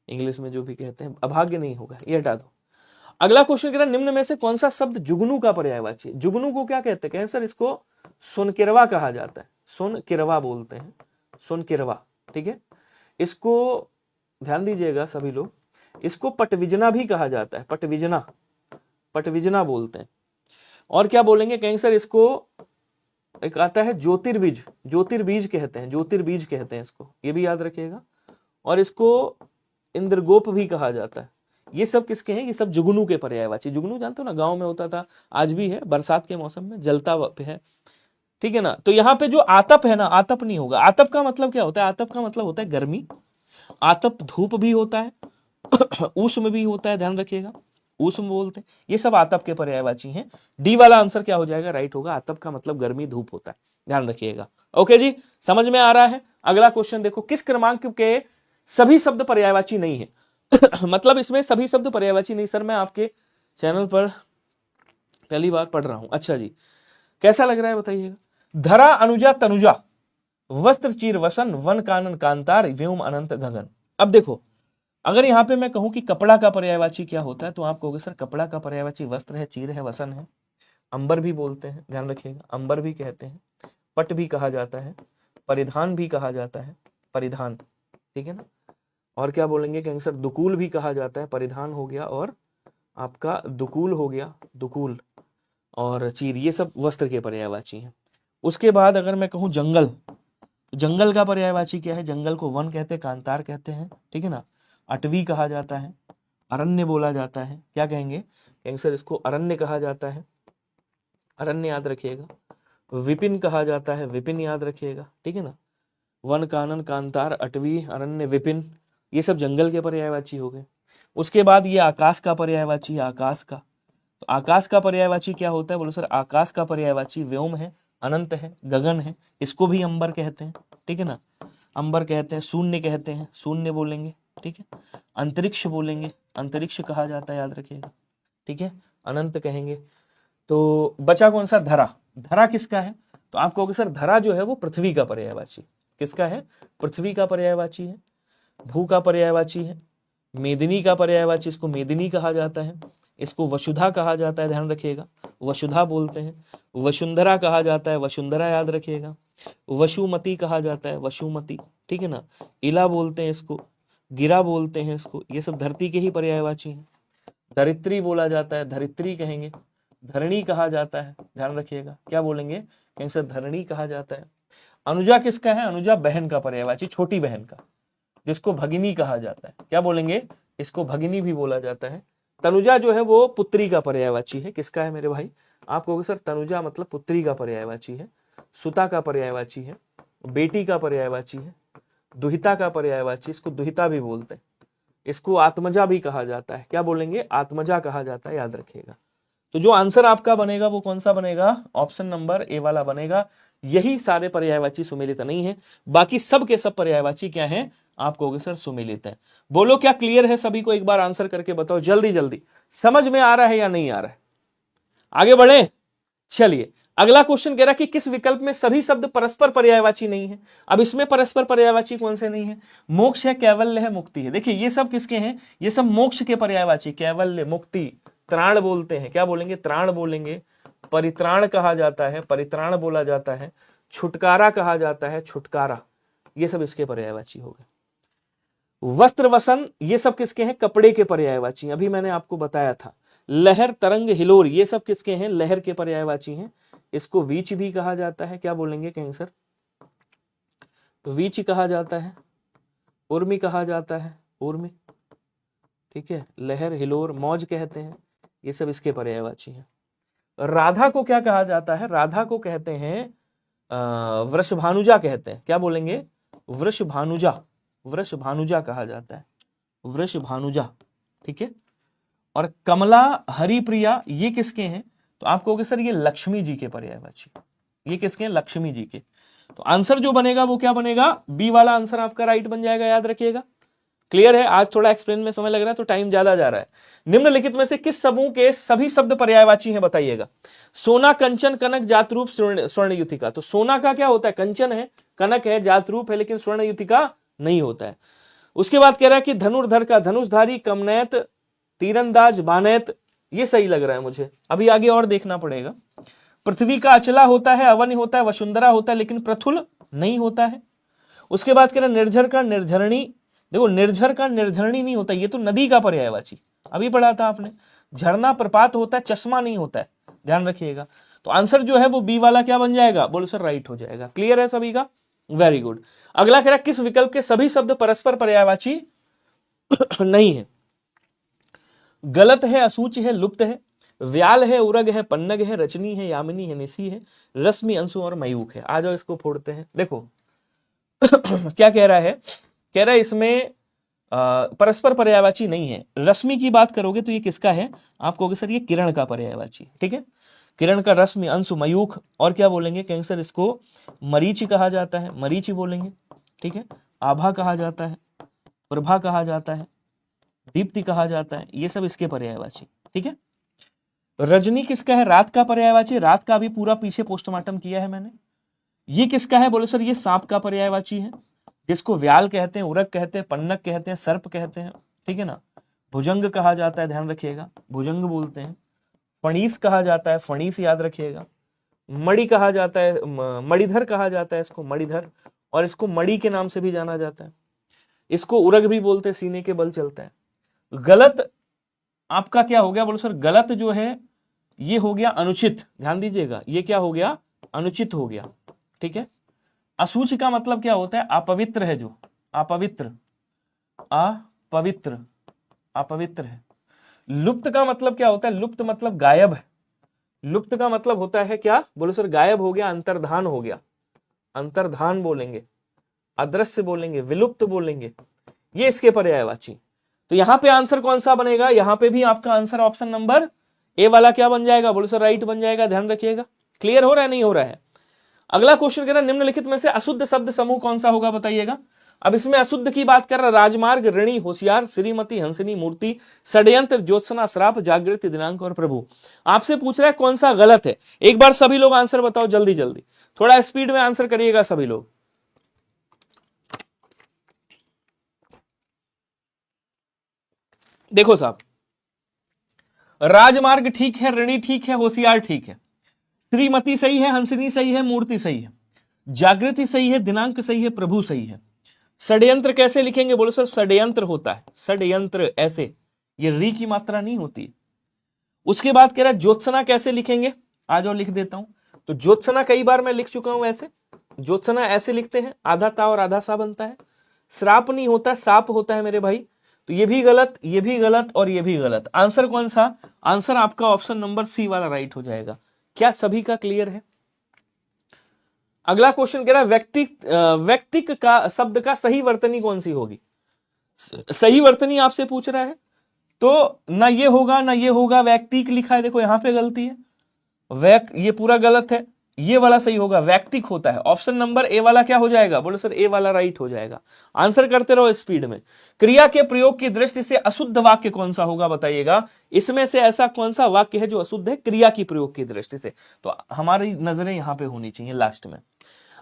इंग्लिश में जो भी कहते हैं, अभाग्य नहीं होगा, ये हटा दो। अगला क्वेश्चन कह रहा है निम्न में से कौन सा शब्द जुगनू का पर्यायवाची है। जुगनू को क्या कहते हैं, सर इसको सुनकिरवा कहा जाता है, सुनकिरवा बोलते हैं, सुनकिरवा, ठीक है। इसको ध्यान दीजिएगा सभी लोग, इसको पटविजना भी कहा जाता है, पटविजना, पटविजना बोलते हैं। और क्या बोलेंगे, कहेंगे सर इसको एक आता है ज्योतिर्बीज, ज्योतिर्बीज कहते हैं, ज्योतिर्बीज कहते हैं इसको, ये भी याद रखिएगा। और इसको इंद्रगोप भी कहा जाता है। ये सब किसके हैं, ये सब जुगनू के पर्यायवाची। जुगनू जानते हो ना, गांव में होता था, आज भी है, बरसात के मौसम में जलता है, ठीक है ना। तो यहाँ पे जो आतप है ना, आतप नहीं होगा। आतप का मतलब क्या होता है, आतप का मतलब होता है गर्मी। आतप धूप भी होता है, ऊष्म भी होता है, ध्यान रखिएगा, ऊष्म बोलते हैं। ये सब आतप के पर्यायवाची हैं। डी वाला आंसर क्या हो जाएगा, राइट होगा। आतप का मतलब गर्मी धूप होता है, ध्यान रखिएगा। ओके जी, समझ में आ रहा है। अगला क्वेश्चन देखो, किस क्रमांक के सभी शब्द पर्यायवाची नहीं है। मतलब इसमें सभी शब्द पर्यायवाची नहीं। सर मैं आपके चैनल पर पहली बार पढ़ रहा हूं, अच्छा जी, कैसा लग रहा है बताइएगा। धरा अनुजा तनुजा, वस्त्र चीर वसन, वन कानन कांतार, व्योम अनंत गगन। अब देखो, अगर यहां पे मैं कहूं कि कपड़ा का पर्यायवाची क्या होता है, तो आप कहोगे सर कपड़ा का पर्यायवाची वस्त्र है, चीर है, वसन है, अंबर भी बोलते हैं, ध्यान रखिएगा, अंबर भी कहते हैं, पट भी कहा जाता है, परिधान भी कहा जाता है, परिधान, ठीक है ना। और क्या बोलेंगे, कहेंगे सर दुकूल भी कहा जाता है, परिधान हो गया, और आपका दुकूल हो गया, दुकूल और चीर, ये सब वस्त्र के पर्यायवाची हैं। उसके बाद अगर मैं कहूं जंगल, जंगल का पर्यायवाची क्या है, जंगल को वन कहते हैं, कांतार कहते हैं, ठीक है ना। अटवी कहा जाता है, अरण्य बोला जाता है, क्या कहेंगे, कहेंगे सर इसको अरण्य कहा जाता है, अरण्य याद रखिएगा। विपिन कहा जाता है, विपिन याद रखिएगा, ठीक है ना। वन कानन कांतार अटवी अरण्य विपिन, ये सब जंगल के पर्यायवाची हो गए। उसके बाद ये आकाश का पर्यायवाची है, आकाश का। तो आकाश का पर्यायवाची क्या होता है, बोलो सर आकाश का पर्यायवाची व्योम है, अनंत है, गगन है, इसको भी अंबर कहते हैं, ठीक है ना, अंबर कहते हैं। शून्य कहते हैं, शून्य बोलेंगे, ठीक है। अंतरिक्ष बोलेंगे, अंतरिक्ष कहा जाता है, याद रखिएगा, ठीक है। अनंत कहेंगे। तो बचा कौन सा, धरा। धरा किसका है, तो आप कहोगे सर धरा जो है वो पृथ्वी का पर्यायवाची, किसका है, पृथ्वी का पर्यायवाची है। भू का पर्यायवाची है, मेदिनी का पर्यायवाची, इसको मेदिनी कहा जाता है, इसको वसुधा कहा जाता है, ध्यान रखिएगा, वसुधा बोलते हैं। वसुंधरा कहा जाता है, वसुंधरा याद रखिएगा। वसुमती कहा जाता है, वसुमती, ठीक है ना। इला बोलते हैं इसको, गिरा बोलते हैं इसको, ये सब धरती के ही पर्यायवाची हैं। धरित्री बोला जाता है, धरित्री कहेंगे। धरणी कहा जाता है, ध्यान रखिएगा, क्या बोलेंगे, कहीं से धरणी कहा जाता है। अनुजा किसका है, अनुजा बहन का पर्यायवाची, छोटी बहन का, जिसको भगिनी कहा जाता है, क्या बोलेंगे, इसको भगिनी भी बोला जाता है। तनुजा जो है वो पुत्री का पर्यायवाची है, किसका है मेरे भाई, आप कहोगे सर तनुजा मतलब पुत्री का पर्यायवाची है। सुता का पर्यायवाची है, बेटी का पर्यायवाची है, दुहिता का पर्यायवाची, इसको दुहिता भी बोलते हैं। इसको आत्मजा भी कहा जाता है, क्या बोलेंगे, आत्मजा कहा जाता है, याद रखिएगा। तो जो आंसर आपका बनेगा वो कौन सा बनेगा, ऑप्शन नंबर ए वाला बनेगा। यही सारे पर्यायवाची सुमेलित नहीं है, बाकी सब के सब पर्यायवाची क्या हैं, आप कहोगे सर सुमेलित है। बोलो क्या क्लियर है सभी को, एक बार आंसर करके बताओ जल्दी जल्दी, समझ में आ रहा है या नहीं आ रहा है। आगे बढ़े, चलिए अगला क्वेश्चन कह रहा है कि किस विकल्प में सभी शब्द परस्पर पर्यायवाची नहीं है। अब इसमें परस्पर पर्यायवाची कौन से नहीं है, मोक्ष है, कैवल्य है, मुक्ति है। देखिए ये सब किसके हैं, ये सब मोक्ष के पर्यायवाची, कैवल्य, मुक्ति, त्राण बोलते हैं, क्या बोलेंगे, त्राण बोलेंगे। परित्राण कहा जाता है, परित्राण बोला जाता है। छुटकारा कहा जाता है, छुटकारा, ये सब इसके पर्यायवाची हो गए। वस्त्र वसन ये सब किसके हैं, कपड़े के पर्यायवाची, अभी मैंने आपको बताया था। लहर तरंग हिलोर ये सब किसके हैं, लहर के पर्यायवाची हैं। इसको वीच भी कहा जाता है, क्या बोलेंगे, कहेंगे सर वीच कहा जाता है, उर्मी कहा जाता है, उर्मी, ठीक है। लहर हिलोर मौज कहते हैं, ये सब इसके पर्यायवाची हैं। राधा को क्या कहा जाता है, राधा को कहते हैं वृषभानुजा कहते हैं, क्या बोलेंगे, वृषभानुजा, वृषभानुजा कहा जाता है, वृषभानुजा, ठीक है। और कमला, हरिप्रिया ये किसके हैं, तो आप कहोगे सर ये लक्ष्मी जी के पर्यायवाची, ये किसके हैं, लक्ष्मी जी के। तो आंसर जो बनेगा वो क्या बनेगा, बी वाला आंसर आपका राइट बन जाएगा, याद रखिएगा। क्लियर है? आज थोड़ा एक्सप्लेन में समय लग रहा है तो टाइम ज्यादा जा रहा है। निम्नलिखित में से किस समूह के सभी शब्द पर्यायवाची हैं बताइएगा। सोना, कंचन, कनक, जातरूप, स्वर्ण युतिका। तो सोना का क्या होता है, कंचन है, कनक है, जातरूप है, लेकिन स्वर्ण युतिका नहीं होता है। उसके बाद कह रहा है कि धनुर्धर का धनुषधारी, कमनैत, तीरंदाज, बानैत। ये सही लग रहा है मुझे, अभी आगे और देखना पड़ेगा। पृथ्वी का अचला होता है, अवनी होता है, वसुंधरा होता है, लेकिन प्रथुल नहीं होता है। उसके बाद कह रहा है निर्झर का निर्झरणी। देखो निर्झर का निर्झरणी नहीं होता, ये तो नदी का पर्यायवाची, अभी पढ़ा था आपने। झरना प्रपात होता है, चश्मा नहीं होता है, ध्यान रखिएगा। तो आंसर जो है वो बी वाला क्या बन जाएगा, बोलो सर राइट हो जाएगा। क्लियर है सभी का, वेरी गुड। अगला कह रहा है किस विकल्प के सभी शब्द परस्पर पर्यायवाची नहीं है। गलत है, असूच है, लुप्त है, व्याल है, उरग है, पन्नग है, रचनी है, यामिनी है, निसी है, रश्मि, अंशु और मयूख है। आ जाओ इसको फोड़ते हैं। देखो क्या कह रहा है, कह रहा है इसमें परस्पर पर्यायवाची नहीं है। रश्मि की बात करोगे तो ये किसका है, आप कहोगे सर ये किरण का पर्यायवाची, ठीक है। किरण का रश्मि, अंशु, मयूख, और क्या बोलेंगे, कहेंगे सर इसको मरीचि कहा जाता है, मरीचि बोलेंगे, ठीक है। आभा कहा जाता है, प्रभा कहा जाता है, दीप्ति कहा जाता है, ये सब इसके पर्यायवाची, ठीक है। रजनी किसका है, रात का पर्यायवाची, रात का भी पूरा पीछे पोस्टमार्टम किया है मैंने। ये किसका है, बोले सर ये सांप का पर्यायवाची है, जिसको व्याल कहते हैं, उरग कहते हैं, पन्नग कहते हैं, सर्प कहते हैं, ठीक है ना। भुजंग कहा जाता है, ध्यान रखिएगा, भुजंग बोलते हैं। फणीस कहा जाता है, फणीस याद रखिएगा। मणि कहा जाता है, मणिधर कहा जाता है इसको, मणिधर, और इसको मणि के नाम से भी जाना जाता है। इसको उरग भी बोलते हैं, सीने के बल चलता है। गलत आपका क्या हो गया, बोलो सर गलत जो है ये हो गया अनुचित, ध्यान दीजिएगा, ये क्या हो गया, अनुचित हो गया, ठीक है। असूच का मतलब क्या होता है, अपवित्र है, जो अपवित्र, अपवित्र, अपवित्र है। लुप्त का मतलब क्या होता है, लुप्त मतलब गायब है। लुप्त का मतलब होता है क्या, बोलो सर गायब हो गया, अंतर्धान हो गया, अंतर्धान बोलेंगे, अदृश्य बोलेंगे, विलुप्त बोलेंगे, ये इसके पर्यायवाची। तो यहां पे आंसर कौन सा बनेगा, यहां पे भी आपका आंसर ऑप्शन नंबर ए वाला क्या बन जाएगा, बोलो सर राइट बन जाएगा, ध्यान रखिएगा। क्लियर हो रहा है, नहीं हो रहा है। अगला क्वेश्चन कह रहा है निम्नलिखित में से अशुद्ध शब्द समूह कौन सा होगा बताइएगा। अब इसमें अशुद्ध की बात कर रहा, राजमार्ग, ऋणी, होशियार, श्रीमती, हंसिनी, मूर्ति, षड्यंत्र, ज्योत्सना, श्राप, जागृति, दिनांक और प्रभु। आपसे पूछ रहा है कौन सा गलत है। एक बार सभी लोग आंसर बताओ जल्दी जल्दी, थोड़ा स्पीड में आंसर करिएगा सभी लोग। देखो साहब, राजमार्ग ठीक है, ऋणी ठीक है, होशियार ठीक है, श्रीमती सही है, हंसिनी सही है, मूर्ति सही है, जागृति सही है, दिनांक सही है, प्रभु सही है। षड्यंत्र कैसे लिखेंगे, बोलो सर षड्यंत्र होता है, षड्यंत्र ऐसे, ये री की मात्रा नहीं होती। उसके बाद कह रहा है ज्योत्सना कैसे लिखेंगे, आ जाओ लिख देता हूं। तो ज्योत्सना कई बार मैं लिख चुका हूं ऐसे, ज्योत्सना ऐसे लिखते हैं, आधा ता और आधा सा बनता है। श्राप नहीं होता, साप होता है मेरे भाई। तो ये भी गलत, ये भी गलत और ये भी गलत। आंसर कौन सा, आंसर आपका ऑप्शन नंबर सी वाला राइट हो जाएगा। क्या सभी का क्लियर है। अगला क्वेश्चन कह रहा है व्यक्तिक का शब्द का सही वर्तनी कौन सी होगी। सही वर्तनी आपसे पूछ रहा है, तो ना ये होगा ना ये होगा, व्यक्तिक लिखा है, देखो यहां पे गलती है, ये पूरा गलत है, ये वाला सही होगा, व्यक्तिक होता है। ऑप्शन नंबर ए वाला क्या हो जाएगा, बोलो सर ए वाला राइट हो जाएगा। आंसर करते रहो स्पीड में। क्रिया के प्रयोग की दृष्टि से अशुद्ध वाक्य कौन सा होगा बताइएगा। इसमें से ऐसा कौन सा वाक्य है जो अशुद्ध है क्रिया की प्रयोग की दृष्टि से, तो हमारी नजरें यहां पे होनी चाहिए लास्ट में।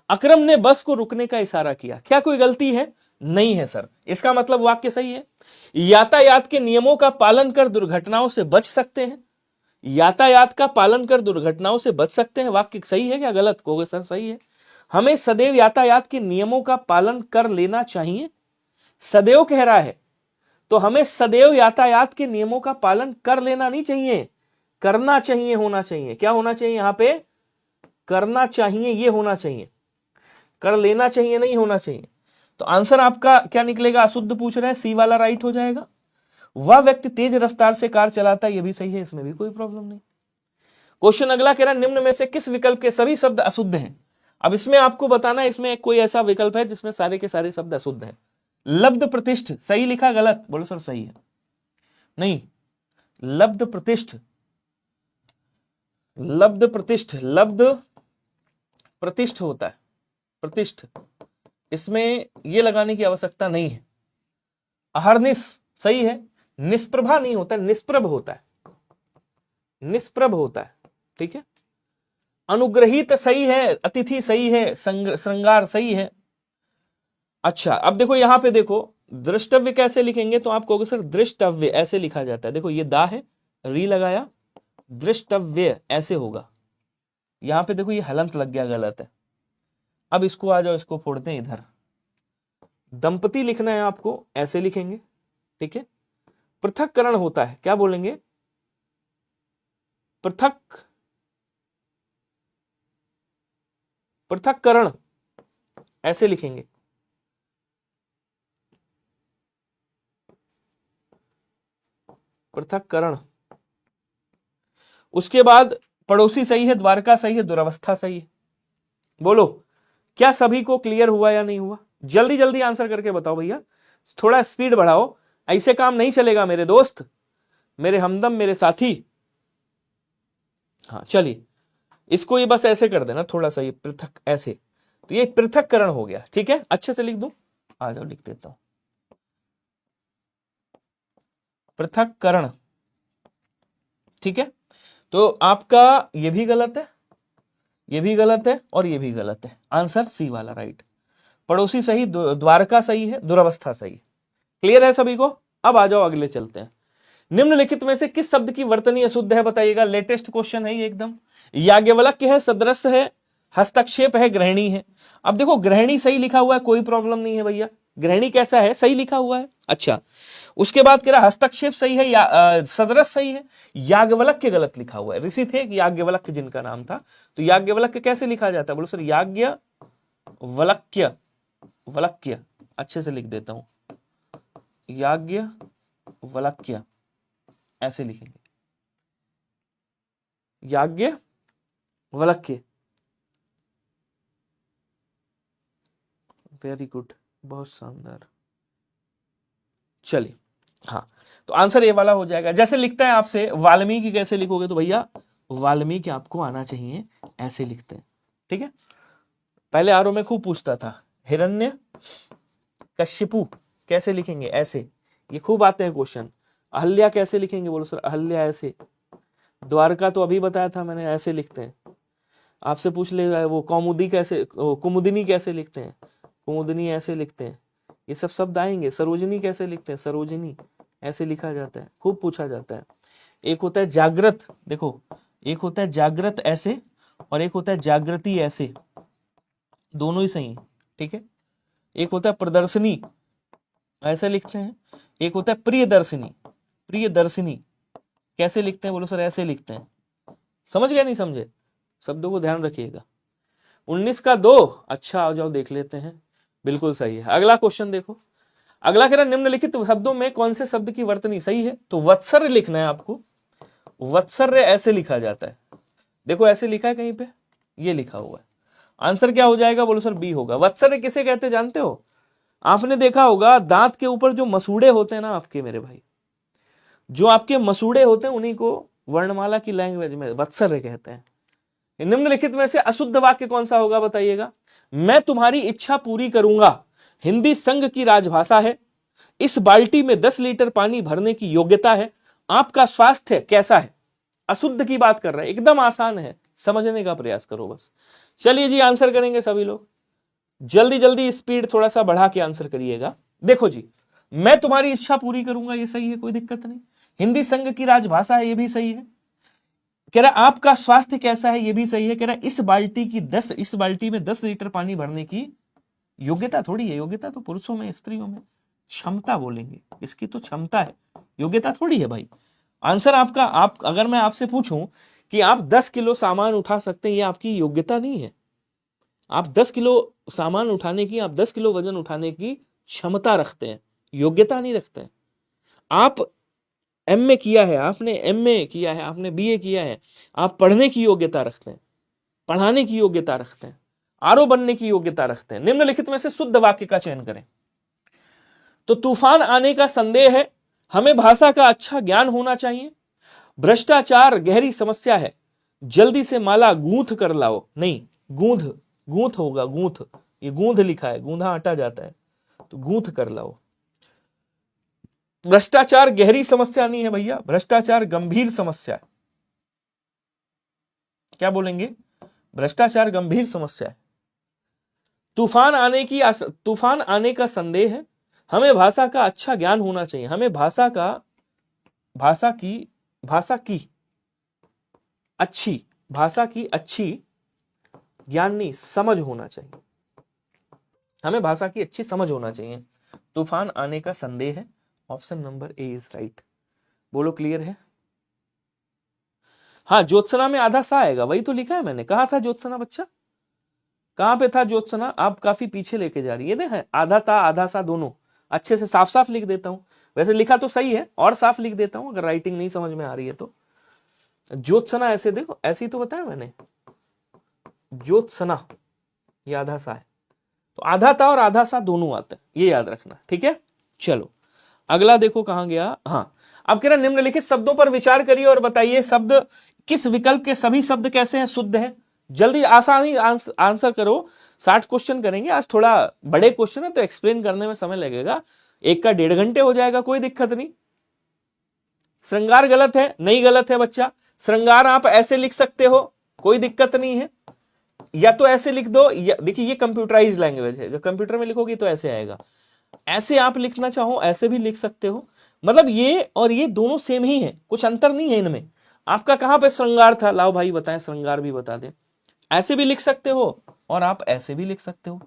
अकरम ने बस को रुकने का इशारा किया, क्या कोई गलती है, नहीं है सर, इसका मतलब वाक्य सही है। यातायात के नियमों का पालन कर दुर्घटनाओं से बच सकते हैं, यातायात का पालन कर दुर्घटनाओं से बच सकते हैं, वाक्य सही है क्या गलत, कहोगे सर सही है। हमें सदैव यातायात के नियमों का पालन कर लेना चाहिए, सदैव कह रहा है, तो हमें सदैव यातायात के नियमों का पालन कर लेना नहीं चाहिए, करना चाहिए, होना चाहिए। क्या होना चाहिए यहां पे, करना चाहिए, ये होना चाहिए, कर लेना चाहिए नहीं होना चाहिए। तो आंसर आपका क्या निकलेगा, अशुद्ध पूछ रहा है, सी वाला राइट हो जाएगा। वह व्यक्ति तेज रफ्तार से कार चलाता है, यह भी सही है, इसमें भी कोई प्रॉब्लम नहीं। क्वेश्चन अगला कह रहा है निम्न में से किस विकल्प के सभी शब्द अशुद्ध हैं। अब इसमें आपको बताना है, इसमें कोई ऐसा विकल्प है जिसमें सारे के सारे शब्द अशुद्ध हैं। लब्ध प्रतिष्ठ सही लिखा, गलत, बोलो सर सही है, नहीं, लब्ध प्रतिष्ठ, लब्ध प्रतिष्ठ, लब्ध प्रतिष्ठ होता है, प्रतिष्ठ, इसमें ये लगाने की आवश्यकता नहीं है। अहर्निश सही है, निष्प्रभा नहीं होता, निष्प्रभ होता है, निष्प्रभ होता है, ठीक है। अनुग्रहित सही है, अतिथि सही है, श्रृंगार सही है। अच्छा अब देखो यहां पे देखो दृष्टव्य कैसे लिखेंगे, तो आप कहोगे सर दृष्टव्य ऐसे लिखा जाता है। देखो ये दा है, री लगाया, दृष्टव्य ऐसे होगा। यहां पे देखो ये हलंत लग गया, गलत है। अब इसको आ जाओ, इसको फोड़ते हैं इधर। दंपति लिखना है आपको, ऐसे लिखेंगे, ठीक है। पृथक्करण होता है, क्या बोलेंगे, पृथक्करण ऐसे लिखेंगे। पृथक्करण। उसके बाद पड़ोसी सही है, द्वारका सही है, दुरावस्था सही है। बोलो क्या सभी को क्लियर हुआ या नहीं हुआ? जल्दी जल्दी आंसर करके बताओ भैया, थोड़ा स्पीड बढ़ाओ, ऐसे काम नहीं चलेगा मेरे दोस्त, मेरे हमदम, मेरे साथी। हाँ चलिए, इसको ये बस ऐसे कर देना थोड़ा सा, ये पृथक ऐसे, तो ये पृथक्करण हो गया, ठीक है। अच्छे से लिख दूं, आ जाओ लिख देता हूं, पृथक्करण, ठीक है। तो आपका ये भी गलत है, ये भी गलत है, और ये भी गलत है। आंसर सी वाला राइट। पड़ोसी सही, द्वारका सही है, दुरावस्था सही। क्लियर है सभी को? अब आ जाओ अगले चलते हैं। निम्नलिखित में से किस शब्द की वर्तनी अशुद्ध है बताइएगा। लेटेस्ट क्वेश्चन है ये एकदम। याज्ञवल्क्य है, सदृश है, हस्तक्षेप है, ग्रहणी है। अब देखो ग्रहणी सही लिखा हुआ है, कोई प्रॉब्लम नहीं है भैया। ग्रहणी कैसा है, सही लिखा हुआ है। अच्छा उसके बाद कह रहा हस्तक्षेप सही है, या सदृश सही है। याज्ञवल्क्य गलत लिखा हुआ है। ऋषि थे याज्ञवल्क्य जिनका नाम था, तो याज्ञवल्क्य कैसे लिखा जाता है? बोलो सर याज्ञवल्क्य, वल्क्य अच्छे से लिख देता हूं, याज्ञवल्क्य ऐसे लिखेंगे, याज्ञवल्क्य। वेरी गुड, बहुत शानदार। चलिए हाँ, तो आंसर ये वाला हो जाएगा। जैसे लिखता है आपसे वाल्मीकि, कैसे लिखोगे? तो भैया वाल्मीकि आपको आना चाहिए, ऐसे लिखते हैं, ठीक है। पहले आरो में खूब पूछता था, हिरण्य कश्यपु कैसे लिखेंगे? ऐसे, ये खूब आते हैं क्वेश्चन। अहल्या कैसे लिखेंगे? बोलो सर अहल्या ऐसे। द्वारका तो अभी बताया था मैंने, ऐसे लिखते हैं। आपसे पूछ लेगा वो कौमुदी कैसे, कुमुदिनी कैसे लिखते हैं? कुमुदिनी ऐसे लिखते हैं। ये सब शब्द आएंगे। सरोजनी कैसे लिखते हैं? सरोजनी ऐसे लिखा जाता है, खूब पूछा जाता है। एक होता है जागृत, देखो एक होता है जागृत ऐसे, और एक होता है जागृति ऐसे, दोनों ही सही, ठीक है। एक होता है प्रदर्शनी, ऐसे लिखते हैं। एक होता है प्रियदर्शिनी, प्रियदर्शिनी कैसे लिखते हैं? बोलो सर ऐसे लिखते हैं। समझ गया नहीं समझे? शब्दों को ध्यान रखिएगा। 19 का 2, अच्छा आ जाओ देख लेते हैं, बिल्कुल सही है। अगला क्वेश्चन देखो, अगला कह रहा निम्नलिखित शब्दों में कौन से शब्द की वर्तनी सही है? तो वत्सर्य लिखना है आपको। वत्सर्य ऐसे लिखा जाता है, देखो ऐसे लिखा है कहीं पे, ये लिखा हुआ है। आंसर क्या हो जाएगा? बोलो सर बी होगा। वत्सर्य किसे कहते हैं जानते हो? आपने देखा होगा दांत के ऊपर जो मसूड़े होते हैं ना आपके मेरे भाई, जो आपके मसूड़े होते हैं उन्हीं को वर्णमाला की लैंग्वेज में वत्सर्य कहते हैं। निम्नलिखित में से अशुद्ध वाक्य कौन सा होगा बताइएगा। मैं तुम्हारी इच्छा पूरी करूंगा हिंदी संघ की राजभाषा है। इस बाल्टी में 10 लीटर पानी भरने की योग्यता है। आपका स्वास्थ्य कैसा है? अशुद्ध की बात कर रहे हैं, एकदम आसान है, समझने का प्रयास करो बस। चलिए जी आंसर करेंगे सभी लोग, जल्दी जल्दी स्पीड थोड़ा सा बढ़ा के आंसर करिएगा। देखो जी, मैं तुम्हारी इच्छा पूरी करूंगा, ये सही है, कोई दिक्कत नहीं। हिंदी संघ की राजभाषा है, ये भी सही है। कह रहा आपका स्वास्थ्य कैसा है, ये भी सही है। कह रहा इस बाल्टी में 10 लीटर पानी भरने की योग्यता थोड़ी है। योग्यता तो पुरुषों में स्त्रियों में, क्षमता बोलेंगे, इसकी तो क्षमता है, योग्यता थोड़ी है भाई। आंसर आपका, आप अगर मैं आपसे पूछूं कि आप 10 किलो सामान उठा सकते हैं, ये आपकी योग्यता नहीं है। आप 10 किलो सामान उठाने की, आप 10 किलो वजन उठाने की क्षमता रखते हैं, योग्यता नहीं रखते हैं। आप एमए किया है, आपने एमए किया है, आपने बीए किया है, आप पढ़ने की योग्यता रखते हैं, पढ़ाने की योग्यता रखते हैं, आरओ बनने की योग्यता रखते हैं। निम्नलिखित में से शुद्ध वाक्य का चयन करें। तो तूफान आने का संदेह है, हमें भाषा का अच्छा ज्ञान होना चाहिए, भ्रष्टाचार गहरी समस्या है, जल्दी से माला गूंथ कर लाओ। नहीं, गूंथ, गूंथ होगा, गूंथ, ये गूंध लिखा है, गूंधा आटा जाता है, तो गूंथ कर लाओ। भ्रष्टाचार गहरी समस्या नहीं है भैया, भ्रष्टाचार गंभीर समस्या है। क्या बोलेंगे? भ्रष्टाचार गंभीर समस्या है। तूफान आने का संदेह है। हमें भाषा का अच्छा ज्ञान होना चाहिए। हमें भाषा की अच्छी ज्ञान नहीं, समझ होना चाहिए। हमें भाषा की अच्छी समझ होना चाहिए। तूफान आने का संदेह है। Option number A is right. बोलो क्लियर है? हाँ, ज्योत्सना में आधा सा आएगा, वही तो लिखा है मैंने। कहा था ज्योत्सना बच्चा? कहां पे था ज्योत्सना? आप काफी पीछे लेके जा रही है। देख, आधा ता आधा सा दोनों अच्छे से साफ साफ लिख देता हूं। वैसे लिखा तो सही है, और साफ लिख देता हूं अगर राइटिंग नहीं समझ में आ रही है तो। ज्योत्सना ऐसे देखो, ऐसे ही तो बताया मैंने, ज्योत्सना ये आधा सा है, तो आधा ता और आधा सा दोनों आते हैं, ये याद रखना, ठीक है। चलो अगला देखो कहां गया। हाँ, अब कह रहा निम्नलिखित शब्दों पर विचार करिए और बताइए शब्द किस विकल्प के सभी शब्द कैसे हैं, शुद्ध हैं। जल्दी आसानी आंसर करो। 60 क्वेश्चन करेंगे आज, थोड़ा बड़े क्वेश्चन है तो एक्सप्लेन करने में समय लगेगा। एक का 1.5 घंटे हो जाएगा, कोई दिक्कत नहीं। श्रृंगार गलत है? नहीं गलत है बच्चा। श्रृंगार आप ऐसे लिख सकते हो, कोई दिक्कत नहीं है, या तो ऐसे लिख दो। देखिए ये कंप्यूटराइज लैंग्वेज है, जो कंप्यूटर में लिखोगी तो ऐसे आएगा। ऐसे आप लिखना चाहो ऐसे भी लिख सकते हो। मतलब ये और ये दोनों सेम ही है, कुछ अंतर नहीं है इनमें। आपका कहां पे श्रृंगार था, लाओ भाई बताएं, श्रृंगार भी बता दें। ऐसे भी लिख सकते हो और आप ऐसे भी लिख सकते हो।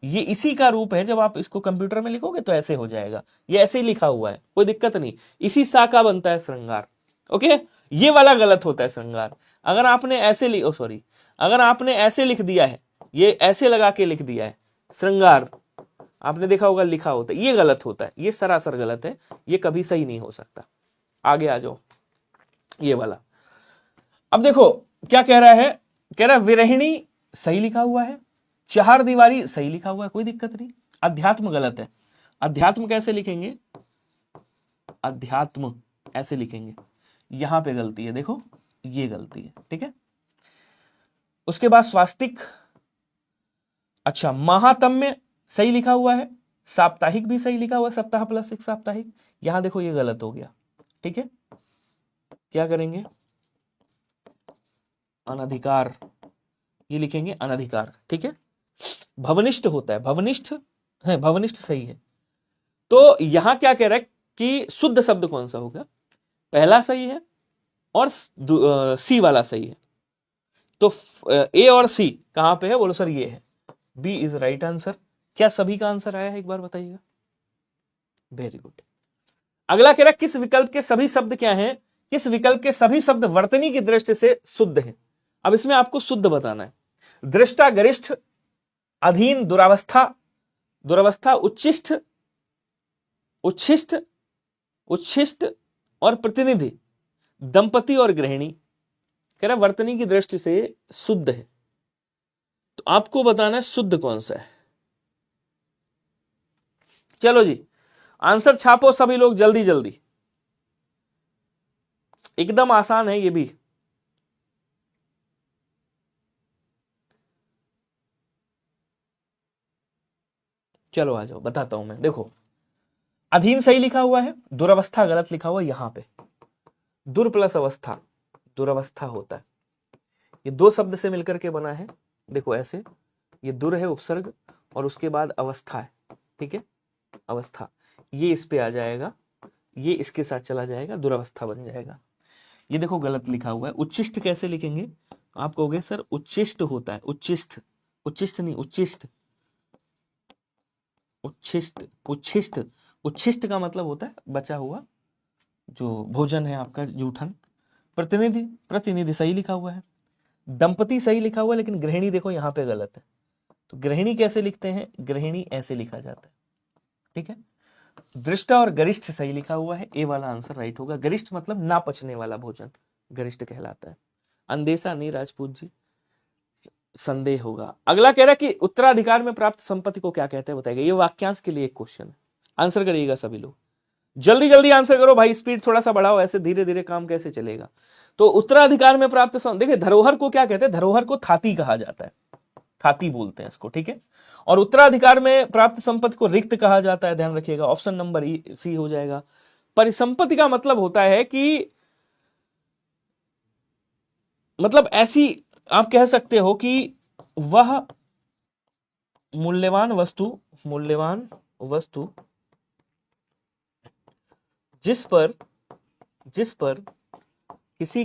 ये इसी का रूप है, जब आप इसको कंप्यूटर में लिखोगे तो ऐसे हो जाएगा। ये ऐसे ही लिखा हुआ है, कोई दिक्कत नहीं। इसी सा का बनता है श्रृंगार। ओके, ये वाला गलत होता है श्रृंगार। अगर आपने ऐसे अगर आपने ऐसे लिख दिया है, ये ऐसे लगा के लिख दिया है श्रृंगार, आपने देखा होगा लिखा होता है, ये गलत होता है, ये सरासर गलत है, ये कभी सही नहीं हो सकता। आगे आ जाओ, ये वाला। अब देखो क्या कह रहा है, कह रहा है विरहिणी सही लिखा हुआ है, चार दीवारी सही लिखा हुआ है, कोई दिक्कत नहीं। अध्यात्म गलत है। अध्यात्म कैसे लिखेंगे? अध्यात्म ऐसे लिखेंगे, यहां पे गलती है, देखो ये गलती है, ठीक है। उसके बाद स्वास्तिक, अच्छा महात्म्य सही लिखा हुआ है, साप्ताहिक भी सही लिखा हुआ है, सप्ताह प्लस एक साप्ताहिक। यहां देखो ये गलत हो गया, ठीक है। क्या करेंगे? अनधिकार, ये लिखेंगे अनधिकार, ठीक है। भवनिष्ठ होता है, भवनिष्ठ है, भवनिष्ठ सही है। तो यहां क्या कह रहा है कि शुद्ध शब्द कौन सा होगा? पहला सही है और सी वाला सही है। तो ए और सी कहां पे है? बोलो सर ये है, बी इज राइट आंसर। क्या सभी का आंसर आया है, एक बार बताइएगा। Very good. अगला कह रहा है किस विकल्प के सभी शब्द क्या हैं? किस विकल्प के सभी शब्द वर्तनी की दृष्टि से शुद्ध हैं? अब इसमें आपको शुद्ध बताना है। दृष्टा, गरिष्ठ, अधीन, दुरावस्था, दुरावस्था, उच्छिष्ट, उच्छिष्ट, उच्छिष्ट और प्रतिनिधि, दंपति और गृहिणी। कह रहा वर्तनी की दृष्टि से शुद्ध है, तो आपको बताना है शुद्ध कौन सा है। चलो जी आंसर छापो सभी लोग, जल्दी जल्दी, एकदम आसान है ये भी। चलो आ जाओ, बताता हूं मैं। देखो अधीन सही लिखा हुआ है, दुरावस्था गलत लिखा हुआ है। यहां पे दुर प्लस अवस्था, दुरावस्था होता है। ये दो शब्द से मिलकर के बना है, देखो ऐसे, ये दुर है उपसर्ग और उसके बाद अवस्था है, ठीक है, अवस्था। ये इस पे आ जाएगा, ये इसके साथ चला जाएगा, दुरावस्था बन जाएगा। ये देखो गलत लिखा हुआ है। उच्छिष्ट कैसे लिखेंगे? आप कहोगे सर उच्छिष्ट होता है, उच्छिष्ट, उच्छिष्ट नहीं, उच्छिष्ट, उच्छिष्ट, उच्छिष्ट, उच्छिष्ट का मतलब होता है बचा हुआ जो भोजन है आपका, जूठन। प्रतिनिधि, प्रतिनिधि सही लिखा हुआ है। दंपति सही लिखा हुआ है, लेकिन गृहिणी देखो यहाँ पे गलत है। तो गृहिणी कैसे लिखते हैं? गृहिणी ऐसे लिखा जाता है, ठीक है। दृष्टा और गरिष्ठ सही लिखा हुआ है, ए वाला आंसर राइट होगा। गरिष्ठ मतलब ना पचने वाला भोजन गरिष्ठ कहलाता है। अंदेशा नहीं राजपूत जी, संदेह होगा। अगला कह रहा है कि उत्तराधिकार में प्राप्त संपत्ति को क्या कहते हैं, बताइएगा। ये वाक्यांश के लिए एक क्वेश्चन है, आंसर करिएगा सभी लोग, जल्दी जल्दी आंसर करो भाई, स्पीड थोड़ा सा बढ़ाओ, ऐसे धीरे धीरे काम कैसे चलेगा। तो उत्तराधिकार में प्राप्त देखिए धरोहर को क्या कहते हैं? धरोहर को थाती कहा जाता है, खाती बोलते हैं इसको, ठीक है। और उत्तराधिकार में प्राप्त संपत्ति को रिक्त कहा जाता है, ध्यान रखिएगा, ऑप्शन नंबर सी हो जाएगा। परिसंपत्ति का मतलब होता है कि मतलब ऐसी आप कह सकते हो कि वह मूल्यवान वस्तु जिस पर किसी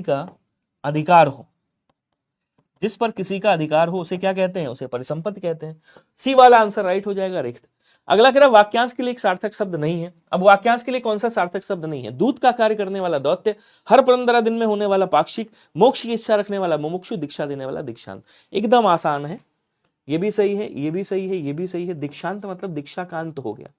का अधिकार हो, उसे क्या कहते हैं, उसे परिसंपत्ति कहते हैं। सी वाला आंसर राइट हो जाएगा, रिक्त। अगला कह रहा वाक्यांश के लिए एक सार्थक शब्द नहीं है। अब वाक्यांश के लिए कौन सा सार्थक शब्द नहीं है? दूत का कार्य करने वाला दौत्य, हर 15 दिन में होने वाला पाक्षिक, मोक्ष की इच्छा रखने वाला मुमुक्षु, दीक्षा देने वाला दीक्षांत। एकदम आसान है, ये भी सही है, ये भी सही है, ये भी सही है। दीक्षांत मतलब दीक्षा का अंत हो गया,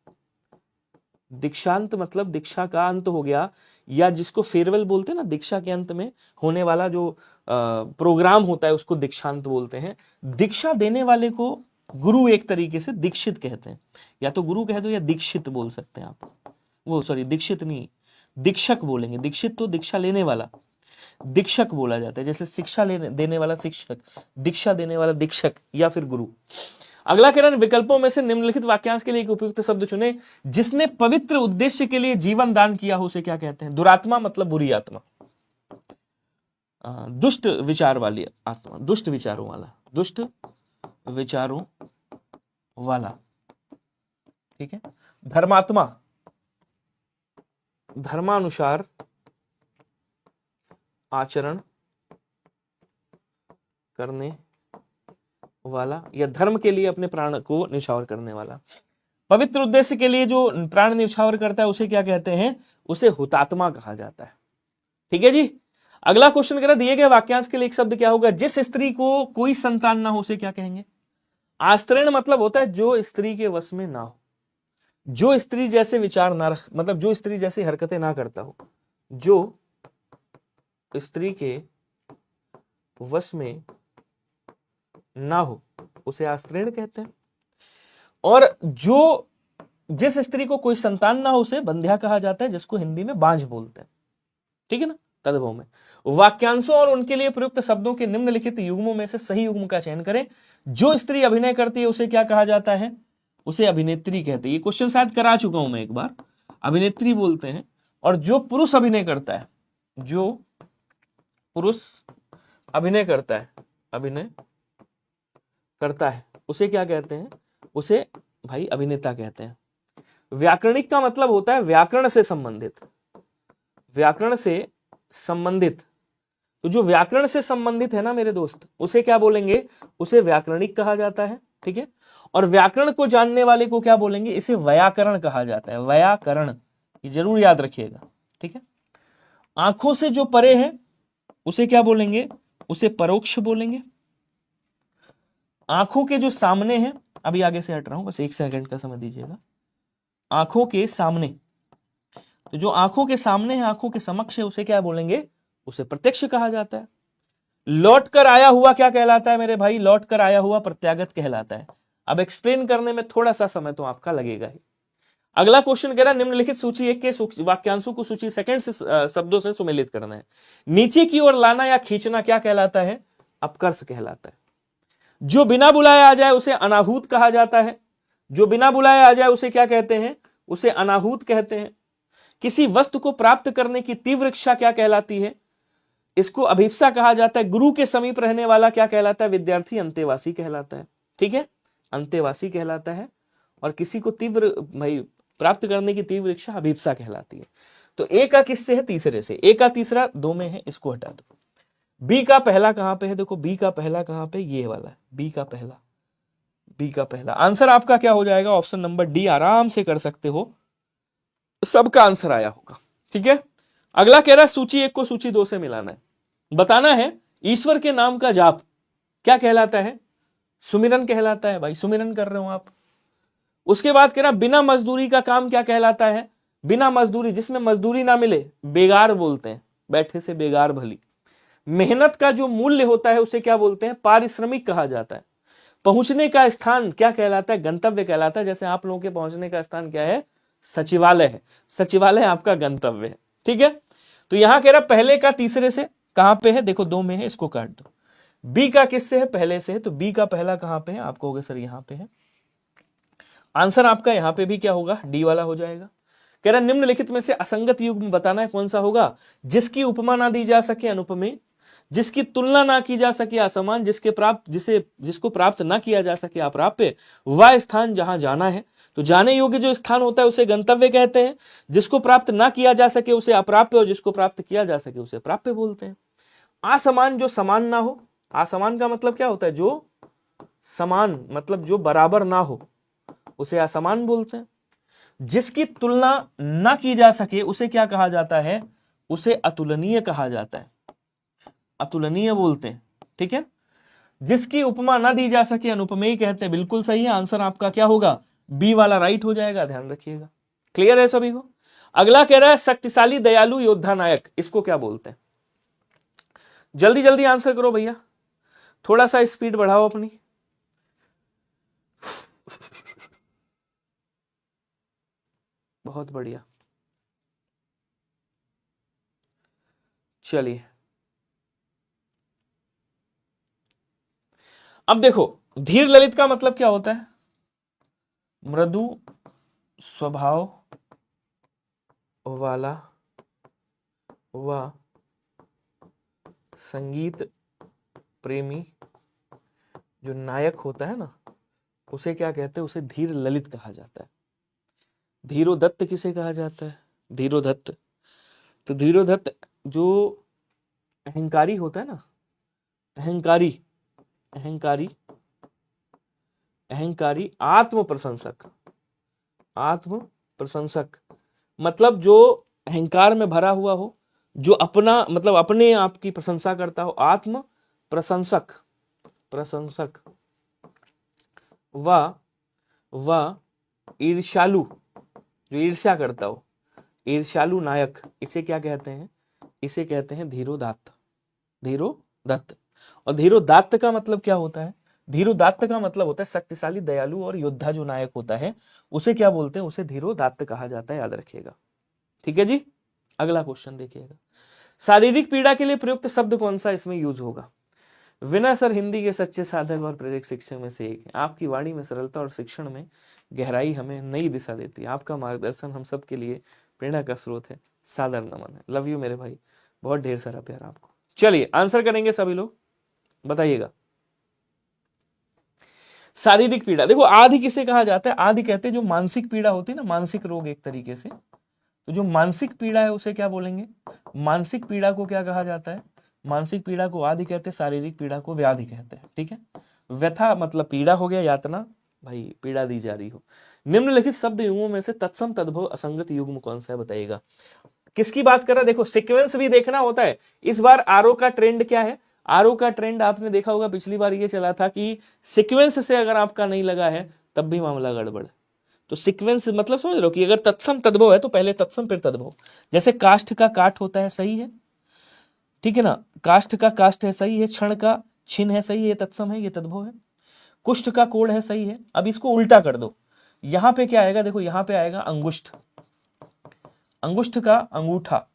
दीक्षांत मतलब दीक्षा का अंत हो गया, या जिसको फेयरवेल बोलते हैं ना, दीक्षा के अंत में होने वाला जो प्रोग्राम होता है उसको दीक्षांत बोलते हैं। दीक्षा देने वाले को गुरु एक तरीके से दीक्षित कहते हैं, या तो गुरु कह दो या दीक्षित बोल सकते हैं आप, वो सॉरी दीक्षित नहीं, दीक्षक बोलेंगे। दीक्षित तो दीक्षा लेने वाला, दीक्षक बोला जाता है, जैसे शिक्षा देने वाला शिक्षक, दीक्षा देने वाला दीक्षक, या फिर गुरु। अगला कह रहा है विकल्पों में से निम्नलिखित वाक्यांश के लिए एक उपयुक्त शब्द चुने। जिसने पवित्र उद्देश्य के लिए जीवन दान किया हो उसे क्या कहते हैं? दुरात्मा मतलब बुरी आत्मा, दुष्ट विचार वाली आत्मा, दुष्ट विचारों वाला, ठीक है। धर्मात्मा, धर्मानुसार आचरण करने वाला, या धर्म के लिए अपने प्राण को न्यौछावर करने वाला। पवित्र उद्देश्य के लिए जो प्राण न्यौछावर करता है उसे क्या कहते हैं? उसे हुतात्मा कहा जाता है, ठीक है जी। अगला क्वेश्चन कह रहा दिए गए वाक्यांश के लिए एक शब्द क्या होगा? जिस स्त्री को कोई संतान ना हो उसे क्या कहेंगे? आस्त्रीण मतलब होता है जो स्त्री के वश में ना हो, जो स्त्री जैसे विचार ना रख, मतलब जो स्त्री जैसी हरकतें ना करता हो, जो स्त्री के वश में ना हो उसे आस्त्रीण कहते हैं। और जो जिस स्त्री को कोई संतान ना हो उसे बंध्या कहा जाता है, जिसको हिंदी में बांझ बोलते हैं, ठीक है ना। तद्भव में वाक्यांशों और उनके लिए प्रयुक्त शब्दों के निम्नलिखित युग्मों में से सही युग्म का चयन करें। जो स्त्री अभिनय करती है उसे क्या कहा जाता है? उसे अभिनेत्री कहते हैं। ये क्वेश्चन शायद करा चुका हूं मैं एक बार, अभिनेत्री बोलते हैं। और जो पुरुष अभिनय करता है, जो पुरुष अभिनय करता है उसे क्या कहते हैं? उसे भाई अभिनेता कहते हैं। व्याकरणिक का मतलब होता है व्याकरण से संबंधित, व्याकरण से संबंधित। तो जो व्याकरण से संबंधित है ना मेरे दोस्त, उसे क्या बोलेंगे? उसे व्याकरणिक कहा जाता है, ठीक है। और व्याकरण को जानने वाले को क्या बोलेंगे? इसे व्याकरण कहा जाता है, व्याकरण, ये जरूर याद रखिएगा, ठीक है। आंखों से जो परे है उसे क्या बोलेंगे? उसे परोक्ष बोलेंगे। आंखों के जो सामने है, अभी आगे से हट रहा हूं, बस 1 सेकंड का समय दीजिएगा। आंखों के सामने, तो जो आंखों के सामने है, आंखों के समक्ष है, उसे क्या बोलेंगे? उसे प्रत्यक्ष कहा जाता है। लौट कर आया हुआ क्या कहलाता है मेरे भाई? लौट कर आया हुआ प्रत्यागत कहलाता है। अब एक्सप्लेन करने में थोड़ा सा समय तो आपका लगेगा ही। अगला क्वेश्चन कह रहा है निम्नलिखित सूची 1 के वाक्यांशों को सूची सेकंड से शब्दों से सुमेलित करना है। नीचे की ओर लाना या खींचना क्या कहलाता है? अपकर्ष कहलाता है। जो बिना बुलाए आ जाए उसे अनाहूत कहा जाता है। जो बिना बुलाए आ जाए उसे क्या कहते हैं? उसे अनाहूत कहते हैं। किसी वस्तु को प्राप्त करने की तीव्र इच्छा क्या कहलाती है? इसको अभिप्सा कहा जाता है। गुरु के समीप रहने वाला क्या कहलाता है? विद्यार्थी अंतेवासी कहलाता है, ठीक है, अंतेवासी कहलाता है। और किसी को तीव्र भाई प्राप्त करने की तीव्र इच्छा अभिप्सा कहलाती है। तो ए का किससे है? तीसरे से। ए का तीसरा 2 में है, इसको हटा दो। बी का पहला कहां पे है? देखो बी का पहला कहां पे? ये वाला है, बी का पहला। आंसर आपका क्या हो जाएगा? ऑप्शन नंबर डी आराम से कर सकते हो, सबका आंसर आया होगा, ठीक है। अगला कह रहा है सूची 1 को सूची 2 से मिलाना है। बताना है ईश्वर के नाम का जाप क्या कहलाता है? सुमिरन कहलाता है भाई, सुमिरन कर रहे हो आप। उसके बाद कह रहा बिना मजदूरी का काम क्या कहलाता है? बिना मजदूरी, जिसमें मजदूरी ना मिले, बेगार बोलते हैं, बैठे से बेगार भली। मेहनत का जो मूल्य होता है उसे क्या बोलते हैं? पारिश्रमिक कहा जाता है। पहुंचने का स्थान क्या कहलाता है? गंतव्य कहलाता है। जैसे आप लोगों के पहुंचने का स्थान क्या है? सचिवालय है। सचिवालय आपका गंतव्य है, ठीक है। तो यहां कह रहा पहले का तीसरे से कहां पे है? देखो 2 में है, इसको काट दो। बी का किससे है? पहले से है, तो बी का पहला कहां पे है? आपको होगा सर यहां पे है। आंसर आपका यहां पे भी क्या होगा? डी वाला हो जाएगा। कह रहा निम्नलिखित में से असंगत युग्म बताना है, कौन सा होगा? जिसकी उपमा ना दी जा सके अनुपमेय, जिसकी तुलना ना की जा सके असमान, जिसको प्राप्त ना किया जा सके अप्राप्य, वह स्थान जहां जाना है। तो जाने योग्य जो स्थान होता है उसे गंतव्य कहते हैं, जिसको प्राप्त ना किया जा सके उसे अप्राप्य, और जिसको प्राप्त किया जा सके उसे प्राप्य बोलते हैं। असमान जो समान ना हो, असमान का मतलब क्या होता है? जो समान मतलब जो बराबर ना हो उसे असमान बोलते हैं। जिसकी तुलना ना की जा सके उसे क्या कहा जाता है? उसे अतुलनीय कहा जाता है, अतुलनीय बोलते हैं। ठीक है। जिसकी उपमा ना दी जा सके अनुपमेय कहते हैं। बिल्कुल सही है। आंसर आपका क्या होगा? बी वाला राइट हो जाएगा, ध्यान रखिएगा। क्लियर है सभी को? अगला कह रहा है शक्तिशाली दयालु योद्धा नायक, इसको क्या बोलते हैं? जल्दी जल्दी आंसर करो भैया, थोड़ा सा स्पीड बढ़ाओ अपनी। बहुत बढ़िया, चलिए अब देखो, धीर ललित का मतलब क्या होता है? मृदु स्वभाव वाला व संगीत प्रेमी जो नायक होता है ना, उसे क्या कहते हैं? उसे धीर ललित कहा जाता है। धीरोदत्त किसे कहा जाता है? धीरोदत्त। तो धीरोदत्त जो अहंकारी होता है ना, अहंकारी अहंकारी अहंकारी आत्म प्रशंसक, आत्म प्रशंसक मतलब जो अहंकार में भरा हुआ हो, जो अपना मतलब अपने आप की प्रशंसा करता हो, आत्म प्रशंसक, प्रशंसक व ईर्ष्यालु, जो ईर्ष्या करता हो, ईर्ष्यालु नायक, इसे क्या कहते हैं? इसे कहते हैं धीरोदात्त, धीरोदत्त। और धीरोदात्त का मतलब क्या होता है? धीरोदात्त का मतलब होता है शक्तिशाली दयालु और योद्धा जो नायक होता है उसे क्या बोलते हैं? उसे धीरोदात्त कहा जाता है, याद रखिएगा। ठीक है जी। अगला क्वेश्चन देखिएगा, शारीरिक पीड़ा के लिए प्रयुक्त शब्द कौन सा इसमें यूज होगा? विनय सर हिंदी के सच्चे साधक और प्रेरक शिक्षक में से एक है। आपकी वाणी में सरलता और शिक्षण में गहराई हमें नई दिशा देती है। आपका मार्गदर्शन हम सब के लिए प्रेरणा का स्रोत है। सादर नमन है। लव यू मेरे भाई, बहुत ढेर सारा प्यार आपको। चलिए आंसर करेंगे सभी लोग, बताइएगा। शारीरिक पीड़ा, देखो आदि किसे कहा जाता है? आदि कहते हैं जो मानसिक पीड़ा होती है ना, मानसिक रोग एक तरीके से। तो जो मानसिक पीड़ा है उसे क्या बोलेंगे? मानसिक पीड़ा को क्या कहा जाता है? मानसिक पीड़ा को आदि कहते हैं, शारीरिक पीड़ा को व्याधि कहते हैं। ठीक है। व्यथा मतलब पीड़ा हो गया, यातना, भाई पीड़ा दी जा रही हो। निम्नलिखित शब्द युग्मों में से तत्सम तद्भव असंगत युग्म कौन सा है? बताइएगा। किसकी बात कर रहा है? देखो सीक्वेंस भी देखना होता है। इस बार आरओ का ट्रेंड क्या है? आरओ का ट्रेंड आपने देखा होगा, पिछली बार ये चला था कि सीक्वेंस से अगर आपका नहीं लगा है तब भी मामला गड़बड़। तो सीक्वेंस मतलब समझ लो कि अगर तत्सम तद्भव है तो पहले तत्सम फिर तद्भव। जैसे काष्ठ का काठ होता है, सही है, ठीक है ना, काष्ठ का काष्ठ है, सही है, क्षण का छिन है, सही है, तत्सम है, ये तद्भव है। कुष्ठ का कोढ़ है, सही है। अब इसको उल्टा कर दो, यहां पे क्या आएगा? देखो यहां पे आएगा अंगुष्ठ, अंगुष्ठ का अंगूठा,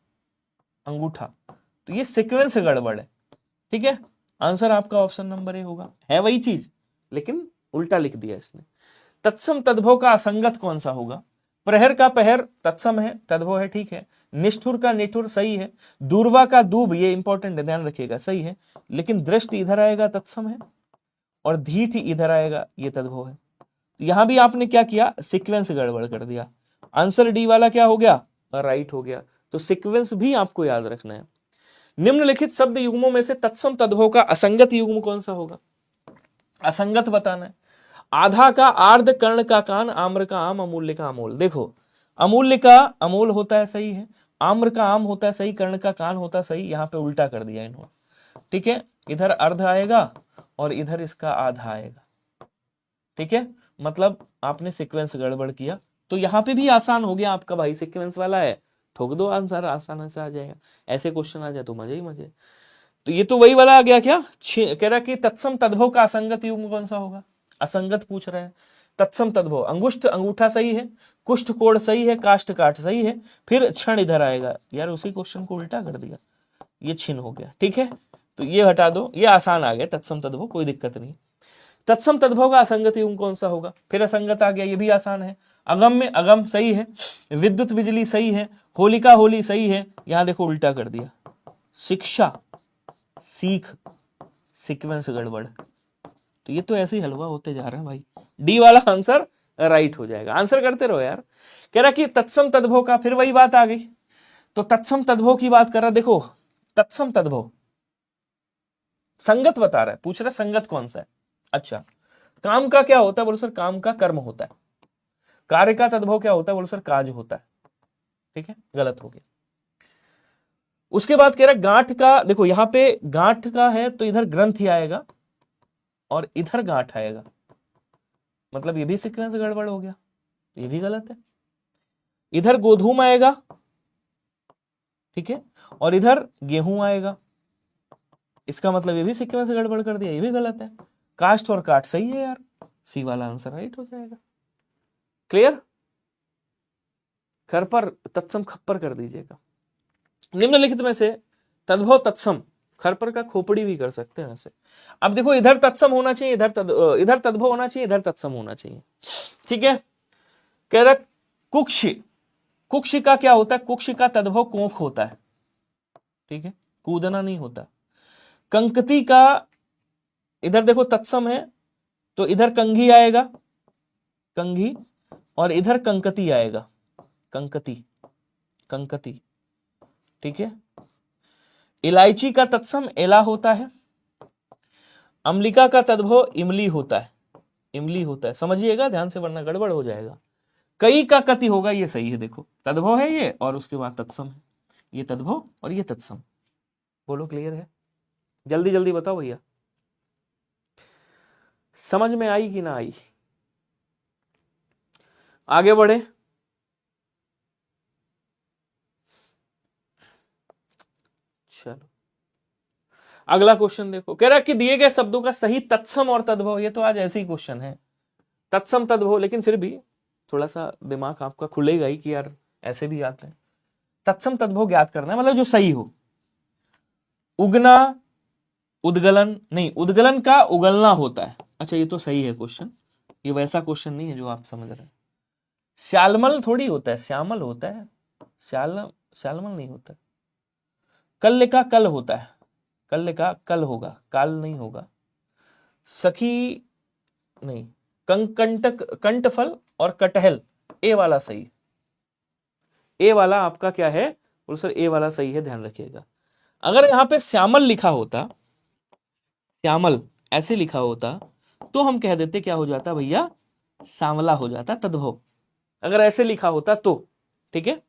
अंगूठा। तो ये सीक्वेंस गड़बड़ है। ठीक है। आंसर आपका ऑप्शन नंबर ए होगा, है वही चीज लेकिन उल्टा लिख दिया इसने। तत्सम तद्भव का असंगत कौन सा होगा? प्रहर का पहर तत्सम है, तद्भव है, ठीक है। निष्ठुर का निठुर सही है। दूर्वा का दूब, ये इंपॉर्टेंट है, ध्यान रखिएगा, सही है। लेकिन दृष्टि इधर आएगा, तत्सम है, और धीठ इधर आएगा, ये तद्भव है। यहां भी आपने क्या किया? सीक्वेंस गड़बड़ कर दिया। आंसर डी वाला क्या हो गया? राइट हो गया। तो सीक्वेंस भी आपको याद रखना है। निम्नलिखित शब्द युग्मों में से तत्सम तद्भव का असंगत युग्म कौन सा होगा? असंगत बताना है। आधा का आर्ध, कर्ण का कान, आम्र का आम, अमूल्य का अमोल। देखो अमूल्य का अमोल होता है, सही है। आम्र का आम होता है, सही। कर्ण का कान होता है, सही। यहां पे उल्टा कर दिया इन्होंने। ठीक है। इधर अर्ध आएगा और इधर इसका आधा आएगा। ठीक है। मतलब आपने सीक्वेंस गड़बड़ किया। तो यहां पे भी आसान हो गया आपका भाई, सीक्वेंस वाला है, ठोक दो आंसर, आसान से आ जाएगा। ऐसे क्वेश्चन आ जाए तो मजे ही मजे। तो ये तो वही वाला आ गया क्या? कह रहा कि तत्सम तद्भव का असंगत युग्म कौन सा होगा? असंगत पूछ रहे हैं। तत्सम तद्भव, अंगुष्ठ अंगूठा सही है, कुष्ठ कोण सही है, काष्ठ काठ सही है, फिर क्षण इधर आएगा। यार उसी क्वेश्चन को उल्टा कर दिया, ये छिन हो गया। ठीक है। तो ये हटा दो, ये आसान आ गया, तत्सम तद्भव, कोई दिक्कत नहीं। तत्सम तद्भव का असंगत युग्म कौन सा होगा? फिर असंगत आ गया, ये भी आसान है। अगम में अगम सही है, विद्युत बिजली सही है, होलिका होली सही है। यहां देखो उल्टा कर दिया, शिक्षा सीख, सीक्वेंस गड़बड़। तो ये तो ऐसे ही हलवा होते जा रहे हैं भाई। डी वाला आंसर राइट हो जाएगा। आंसर करते रहो यार। कह रहा कि तत्सम तद्भव का, फिर वही बात आ गई। तो तत्सम तद्भव की बात कर रहा, देखो तत्सम तद्भव संगत बता रहा है, पूछ रहा है संगत कौन सा है। अच्छा, काम का क्या होता है? बोलो सर काम का कर्म होता है। कार्य का तद्भव क्या होता है? बोलो सर काज होता है। ठीक है, गलत हो गया। उसके बाद कह रहा है गांठ का, देखो यहां पे गांठ का है तो इधर ग्रंथ ही आएगा और इधर गांठ आएगा, मतलब ये भी सीक्वेंस गड़बड़ हो गया, ये भी गलत है। इधर गोधूम आएगा, ठीक है, और इधर गेहूं आएगा, इसका मतलब ये भी सीक्वेंस गड़बड़ कर दिया, ये भी गलत है। कास्ट और काट सही है यार, सी वाला आंसर राइट हो जाएगा। क्लियर? कर पर तत्सम खप्पर कर दीजिएगा। निम्नलिखित में से तद्भव तत्सम, खर पर का खोपड़ी भी कर सकते हैं ऐसे। अब देखो इधर तत्सम होना चाहिए, इधर तद्भव होना चाहिए, इधर तत्सम होना चाहिए। ठीक है, कह रहा कुक्ष, कुक्ष का क्या होता है? कुक्ष का तद्भव कोख होता है। ठीक है, कूदना नहीं होता। कंकती का, इधर देखो तत्सम है तो इधर कंघी आएगा, कंघी, और इधर कंकती आएगा, कंकती, कंकती। ठीक है, इलायची का तत्सम एला होता है। अम्लिका का तद्भव इमली होता है, इमली होता है, समझिएगा ध्यान से वरना गड़बड़ हो जाएगा। कई का कति होगा, ये सही है, देखो तद्भव है ये और उसके बाद तत्सम है, ये तद्भव और ये तत्सम। बोलो क्लियर है? जल्दी जल्दी बताओ भैया, समझ में आई कि ना आई? आगे बढ़े। चलो अगला क्वेश्चन देखो, कह रहा कि दिए गए शब्दों का सही तत्सम और तद्भव, ये तो आज ऐसे ही क्वेश्चन है, तत्सम तद्भव, लेकिन फिर भी थोड़ा सा दिमाग आपका खुलेगा ही कि यार ऐसे भी आते हैं। तत्सम तद्भव ज्ञात करना है, मतलब जो सही हो। उगना, उद्गलन नहीं, उद्गलन का उगलना होता है। अच्छा ये तो सही है क्वेश्चन, ये वैसा क्वेश्चन नहीं है जो आप समझ रहे हैं। श्यालमल थोड़ी होता है, श्यामल होता है, श्यालमल नहीं होता। कल्य का कल होता है, कल्य का कल होगा, काल नहीं होगा। सखी नहीं, कंटक, कंटफल और कटहल, ए वाला सही, ए वाला आपका क्या है? बोलो सर ए वाला सही है, ध्यान रखिएगा। अगर यहां पे श्यामल लिखा होता, श्यामल ऐसे लिखा होता तो हम कह देते क्या हो जाता भैया? सांवला हो जाता तद्भव, अगर ऐसे लिखा होता तो। ठीक है,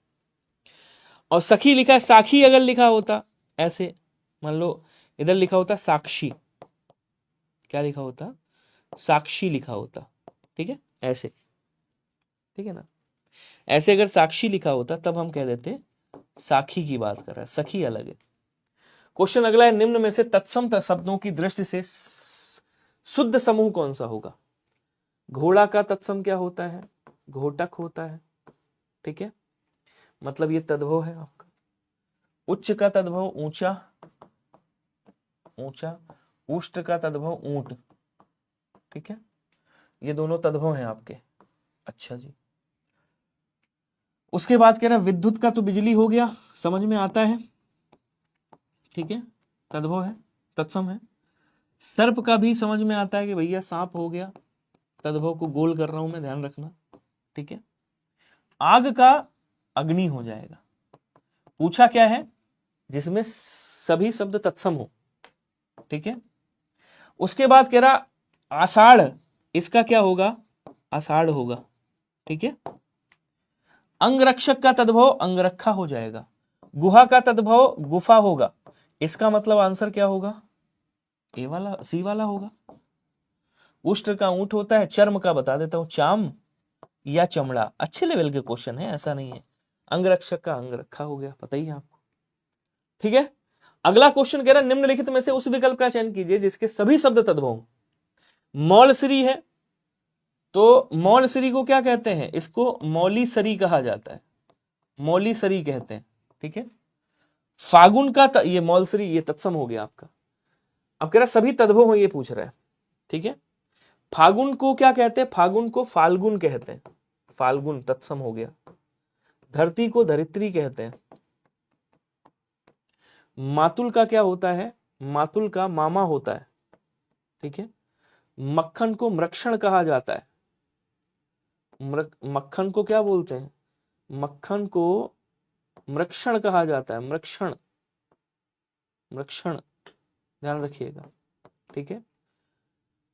और सखी लिखा है, साखी अगर लिखा होता ऐसे, मान लो इधर लिखा होता साक्षी, क्या लिखा होता? साक्षी लिखा होता। ठीक है, ऐसे, ठीक है ना, ऐसे अगर साक्षी लिखा होता तब हम कह देते साखी की बात कर रहा है, सखी अलग है। क्वेश्चन अगला है, निम्न में से तत्सम शब्दों की दृष्टि से शुद्ध समूह कौन सा होगा? घोड़ा का तत्सम क्या होता है? घोटक होता है। ठीक है, मतलब ये तद्भव है आपका। उच्च का तद्भव ऊंचा, ऊंचा। उष्ट का तद्भव ऊंट। ठीक है, ये दोनों तद्भव हैं आपके। अच्छा जी, उसके बाद कह रहा है विद्युत का तो बिजली हो गया, समझ में आता है। ठीक है, तद्भव है, तत्सम है। सर्प का भी समझ में आता है कि भैया सांप हो गया, तद्भव को गोल कर रहा हूं मैं, ध्यान रखना। ठीक है, आग का अग्नि हो जाएगा। पूछा क्या है? जिसमें सभी शब्द तत्सम हो। ठीक है, उसके बाद कह रहा आषाढ़, इसका क्या होगा? आषाढ़ होगा। ठीक है, अंगरक्षक का तद्भव अंगरखा हो जाएगा। गुहा का तद्भव गुफा होगा, इसका मतलब आंसर क्या होगा? ए वाला, सी वाला होगा। उष्ट का ऊंट होता है, चर्म का बता देता हूं चाम या चमड़ा। अच्छे लेवल के क्वेश्चन है, ऐसा नहीं है। अंगरक्षक का अंगरखा हो गया, पता ही है आपको। ठीक है, अगला क्वेश्चन कह रहा है निम्नलिखित में से उस विकल्प का चयन कीजिए जिसके सभी शब्द तद्भव। मौलश्री है तो मौलश्री को क्या कहते हैं? इसको मौलीसरी कहा जाता है, मौलीसरी कहते हैं। ठीक है, फागुन का ये मौलश्री, ये तत्सम हो गया आपका। अब कह रहा सभी तद्भव हो, ये पूछ रहा है, ठीक है। फागुन को क्या कहते हैं? फागुन को फाल्गुन कहते हैं, फाल्गुन तत्सम हो गया। धरती को धरित्री कहते हैं। मातुल का क्या होता है? मातुल का मामा होता है, ठीक है। मक्खन को मृक्षण कहा जाता है। मक्खन को क्या बोलते हैं? मक्खन को मृक्षण कहा जाता है, मृक्षण, मृक्षण, ध्यान रखिएगा, ठीक है।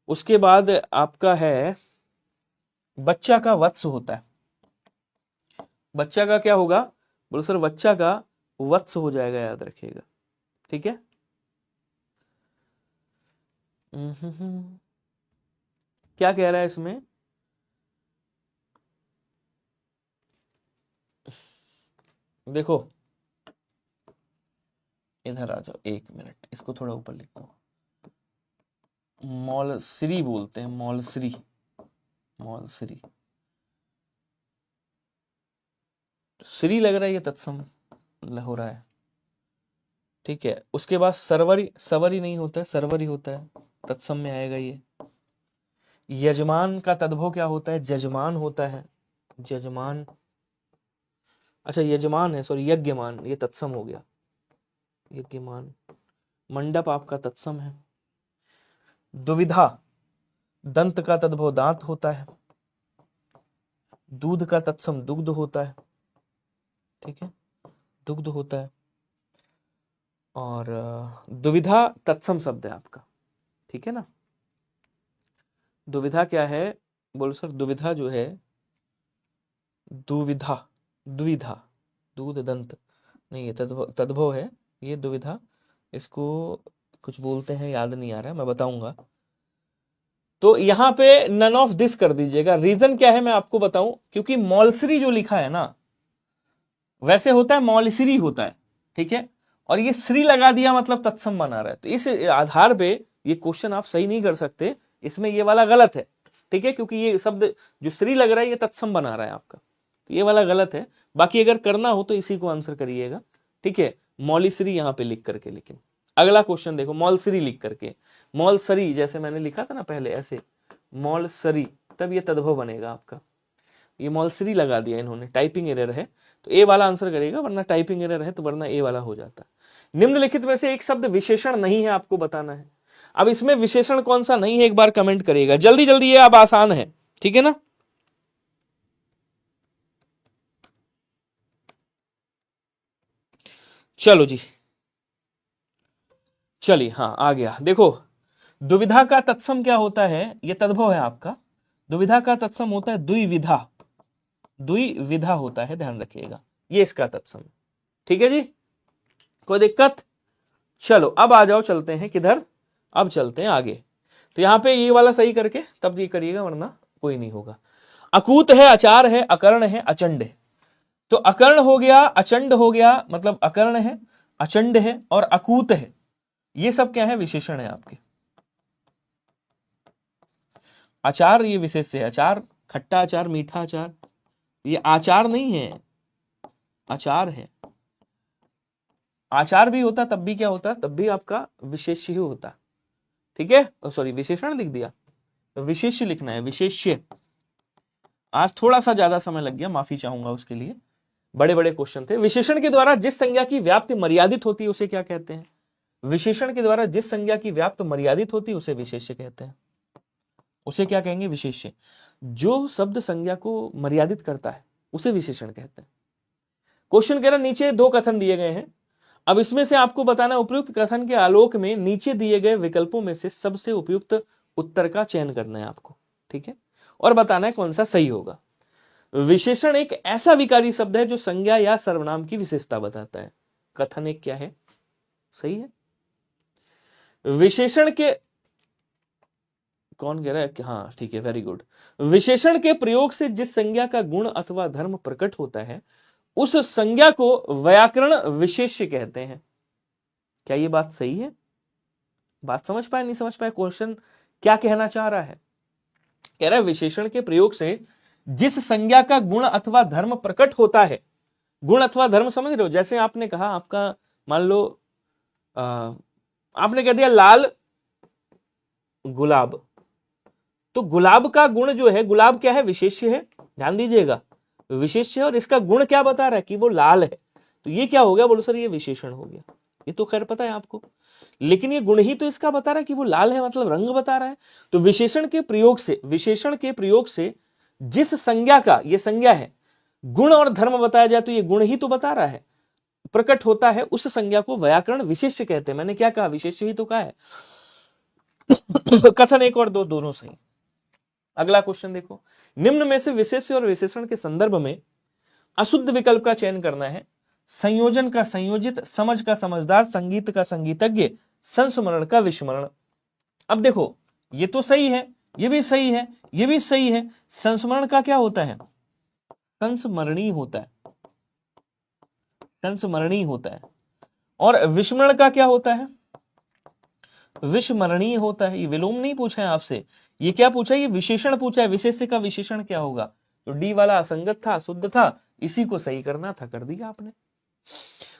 उसके बाद आपका है बच्चा का वत्स होता है। बच्चा का क्या होगा? बोलो सर बच्चा का वत्स हो जाएगा, याद रखिएगा, ठीक है। क्या कह रहा है इसमें? देखो इधर आ जाओ, एक मिनट, इसको थोड़ा ऊपर लिखता हूं। मौलश्री बोलते हैं, मौलश्री, मौलश्री। श्री लग रहा है, ये तत्सम हो रहा है, ठीक है। उसके बाद सरवरी, सवरी नहीं होता है, सरवरी होता है, तत्सम में आएगा ये। यजमान का तद्भव क्या होता है? जजमान होता है, जजमान। अच्छा यजमान है, सॉरी यज्ञमान, ये तत्सम हो गया, यज्ञमान। मंडप आपका तत्सम है। दुविधा, दंत का तद्भव दांत होता है। दूध का तत्सम दुग्ध होता है, ठीक है, दुग्ध होता है। और दुविधा तत्सम शब्द है आपका, ठीक है ना। दुविधा क्या है? बोलो सर दुविधा जो है, दुविधा, द्विधा, दूध दंत नहीं है, तद्भव है ये दुविधा। इसको कुछ बोलते हैं, याद नहीं आ रहा है, मैं बताऊंगा। तो यहां पे नन ऑफ दिस कर दीजिएगा। रीजन क्या है मैं आपको बताऊं, क्योंकि मौलश्री जो लिखा है ना, वैसे होता है मौलश्री होता है, ठीक है, और ये श्री लगा दिया मतलब तत्सम बना रहा है। तो इस आधार पे ये क्वेश्चन आप सही नहीं कर सकते, इसमें ये वाला गलत है, ठीक है, क्योंकि ये शब्द जो श्री लग रहा है ये तत्सम बना रहा है आपका, तो ये वाला गलत है। बाकी अगर करना हो तो इसी को आंसर करिएगा, ठीक है। मौलिश्री यहां पे लिख करके, लेकिन अगला क्वेश्चन देखो, मौलश्री लिख करके, मौलसरी जैसे मैंने लिखा था ना पहले, ऐसे मौलसरी, तब ये तद्भव बनेगा आपका। ये मौलश्री लगा दिया इन्होंने, टाइपिंग एरर है, तो ए वाला आंसर करेगा, वरना टाइपिंग एरर है तो वरना ए वाला हो जाता। निम्नलिखित में से एक शब्द विशेषण नहीं है, आपको बताना है। अब इसमें विशेषण कौन सा नहीं है, एक बार कमेंट करिएगा जल्दी जल्दी, ये अब आसान है, ठीक है ना। चलो जी, चलिए, हाँ आ गया। देखो दुविधा का तत्सम क्या होता है? ये तद्भव है आपका। दुविधा का तत्सम होता है द्विविधा, द्विविधा होता है, ध्यान रखिएगा, ये इसका तत्सम, ठीक है जी, कोई दिक्कत? चलो अब आ जाओ, चलते हैं किधर, अब चलते हैं आगे। तो यहां पे ये वाला सही करके तब ये करिएगा, वरना कोई नहीं होगा। अकूत है, अचार है, अकर्ण है, अचंड है। तो अकर्ण हो गया, अचंड हो गया, मतलब अकर्ण है, अचंड है और अकूत है, ये सब क्या है? विशेषण है आपके। अचार ये विशेष है, अचार, खट्टा अचार, मीठा अचार, ये आचार नहीं है, आचार है। आचार भी होता तब भी क्या होता? तब भी आपका विशेष्य ही होता, ठीक है। सॉरी विशेषण लिख दिया, विशेष्य लिखना है, विशेष्य। आज थोड़ा सा ज्यादा समय लग गया, माफी चाहूंगा उसके लिए, बड़े बड़े क्वेश्चन थे। विशेषण के द्वारा जिस संज्ञा की व्याप्ति मर्यादित होती है उसे क्या कहते हैं? विशेषण के द्वारा जिस संज्ञा की व्याप्ति मर्यादित होती है उसे विशेष्य कहते हैं। उसे क्या कहेंगे? विशेष्य। जो शब्द संज्ञा को मर्यादित करता है उसे विशेषण कहते हैं। क्वेश्चन कह रहा नीचे दो कथन दिए गए हैं, अब इसमें से आपको बताना उपयुक्त कथन के आलोक में नीचे दिए गए विकल्पों में से सबसे उपयुक्त उत्तर का चयन करना है आपको, ठीक है, और बताना है कौन सा सही होगा। विशेषण एक ऐसा विकारी शब्द है जो संज्ञा या सर्वनाम की विशेषता बताता है। कथन एक क्या है? सही है। विशेषण के, कौन कह रहा है कि हाँ ठीक है, वेरी गुड। विशेषण के प्रयोग से जिस संज्ञा का गुण अथवा धर्म प्रकट होता है उस संज्ञा को व्याकरण विशेष्य कहते हैं। क्या ये बात सही है? बात समझ पाए, नहीं समझ पाए? क्वेश्चन क्या कहना चाह रहा है? कह रहा है विशेषण के प्रयोग से जिस संज्ञा का गुण अथवा धर्म प्रकट होता है, गुण अथवा धर्म समझ रहे हो? जैसे आपने कहा, आपका मान लो आपने कह दिया लाल गुलाब। तो गुलाब का गुण जो है, गुलाब क्या है, विशेष्य है, ध्यान दीजिएगा, विशेष्य है, और इसका गुण क्या बता रहा है कि वो लाल है। तो ये क्या हो गया, बोलो सर ये विशेषण हो गया। ये तो खैर पता है आपको, लेकिन ये गुण ही तो इसका बता रहा है कि वो लाल है, मतलब रंग बता रहा है। तो विशेषण के प्रयोग से जिस संज्ञा का, ये संज्ञा है, गुण और धर्म बताया जाए तो ये गुण ही तो बता रहा है, प्रकट होता है, उस संज्ञा को व्याकरण विशेष्य कहते हैं। मैंने क्या कहा, विशेष्य ही तो कहा है। कथन एक और दो दोनों सही। अगला क्वेश्चन देखो, निम्न में से विशेष्य और विशेषण के संदर्भ में अशुद्ध विकल्प का चयन करना है। संयोजन का संयोजित, समझ का समझदार, संगीत का संगीतज्ञ, संस्मरण का विस्मरण। अब देखो ये तो सही है, ये भी सही है, ये भी सही है। संस्मरण का क्या होता है, संस्मरणीय होता है, संस्मरणीय होता है। और विस्मरण का क्या होता है, विस्मरणीय होता है। ये विलोम नहीं पूछा है आपसे, ये क्या पूछा है, ये विशेषण पूछा है। विशेष्य का विशेषण क्या होगा, तो डी वाला असंगत था, शुद्ध था, इसी को सही करना था, कर दिया आपने।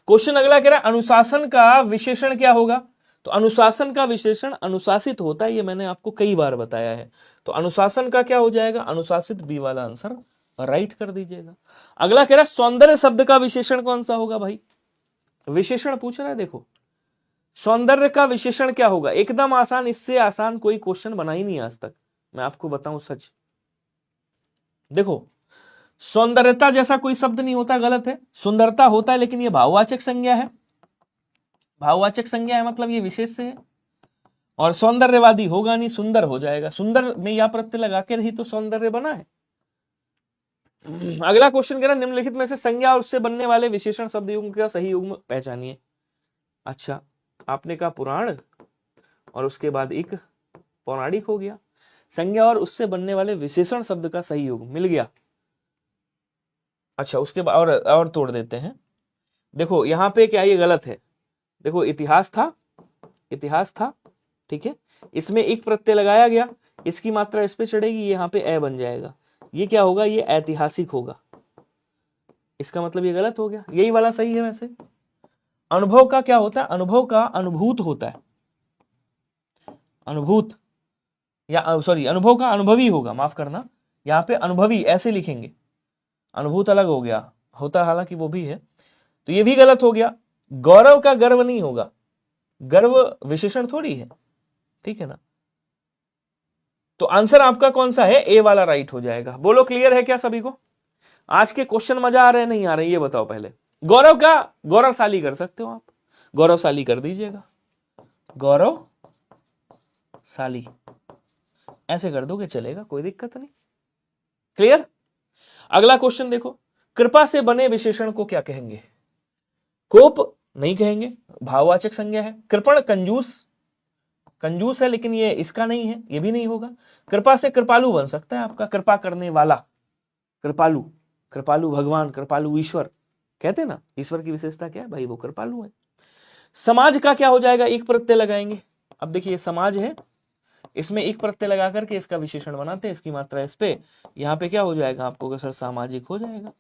क्वेश्चन अगला कह रहा है अनुशासन का विशेषण क्या होगा। तो अनुशासन का विशेषण अनुशासित होता है, ये मैंने आपको कई बार बताया है। तो अनुशासन का क्या हो जाएगा, अनुशासित, बी वाला आंसर राइट कर दीजिएगा। अगला कह रहा है सौंदर्य शब्द का विशेषण कौन सा होगा भाई, विशेषण पूछ रहा है। देखो सौंदर्य का विशेषण क्या होगा, एकदम आसान, इससे आसान कोई क्वेश्चन बना ही नहीं आज तक, मैं आपको बताऊं सच। देखो सौंदर्यता जैसा कोई शब्द नहीं होता, गलत है। सुंदरता होता है, लेकिन ये भाववाचक संज्ञा है, भाववाचक संज्ञा है, मतलब ये विशेष है। और सौंदर्यवादी होगा नहीं, सुंदर हो जाएगा। सुंदर में या प्रत्यय लगा के ही तो सौंदर्य बना है। अगला क्वेश्चन कह रहा है निम्नलिखित में से संज्ञा और उससे बनने वाले विशेषण शब्द युग्म का सही युग्म पहचानिए। अच्छा, आपने कहा पुराण और उसके बाद एक पौराणिक हो गया। संज्ञा और उससे बनने वाले विशेषण शब्द का सही युग्म मिल गया। अच्छा, उसके बाद और तोड़ देते हैं। देखो यहां पे क्या, ये गलत है। देखो इतिहास था, इतिहास था, ठीक है, इसमें एक प्रत्यय लगाया गया, इसकी मात्रा इस पे चढ़ेगी, यहाँ पे ए बन जाएगा। ये क्या होगा, ये ऐतिहासिक होगा, इसका मतलब ये गलत हो गया। यही वाला सही है वैसे। अनुभव का क्या होता है, अनुभव का अनुभूत होता है, अनुभूत, या सॉरी अनुभव का अनुभवी होगा, माफ करना, यहाँ पे अनुभवी ऐसे लिखेंगे, अनुभूत अलग हो गया, होता हालांकि वो भी है, तो ये भी गलत हो गया। गौरव का गर्व नहीं होगा, गर्व विशेषण थोड़ी है, ठीक है ना। तो आंसर आपका कौन सा है, ए वाला राइट हो जाएगा। बोलो क्लियर है क्या सभी को, आज के क्वेश्चन मजा आ रहे हैं नहीं आ रहे, ये बताओ पहले। गौरव का गौरवशाली कर सकते हो आप, गौरवशाली कर दीजिएगा, गौरवशाली ऐसे कर दोगे चलेगा, कोई दिक्कत नहीं। क्लियर। अगला क्वेश्चन देखो, कृपा से बने विशेषण को क्या कहेंगे। कोप नहीं कहेंगे, भाववाचक संज्ञा है। कृपण कंजूस, कंजूस है लेकिन ये इसका नहीं है, ये भी नहीं होगा। कृपा से कृपालु बन सकता है आपका, कृपा करने वाला, कृपालु, कृपालु भगवान, कृपालु ईश्वर कहते हैं ना, ईश्वर की विशेषता क्या है भाई, वो कृपालु है। समाज का क्या हो जाएगा, एक प्रत्यय लगाएंगे। अब देखिए समाज है, इसमें एक प्रत्यय लगा करके इसका विशेषण बनाते हैं, इसकी मात्रा इस पे, यहाँ पे क्या हो जाएगा आपको, सर सामाजिक हो जाएगा।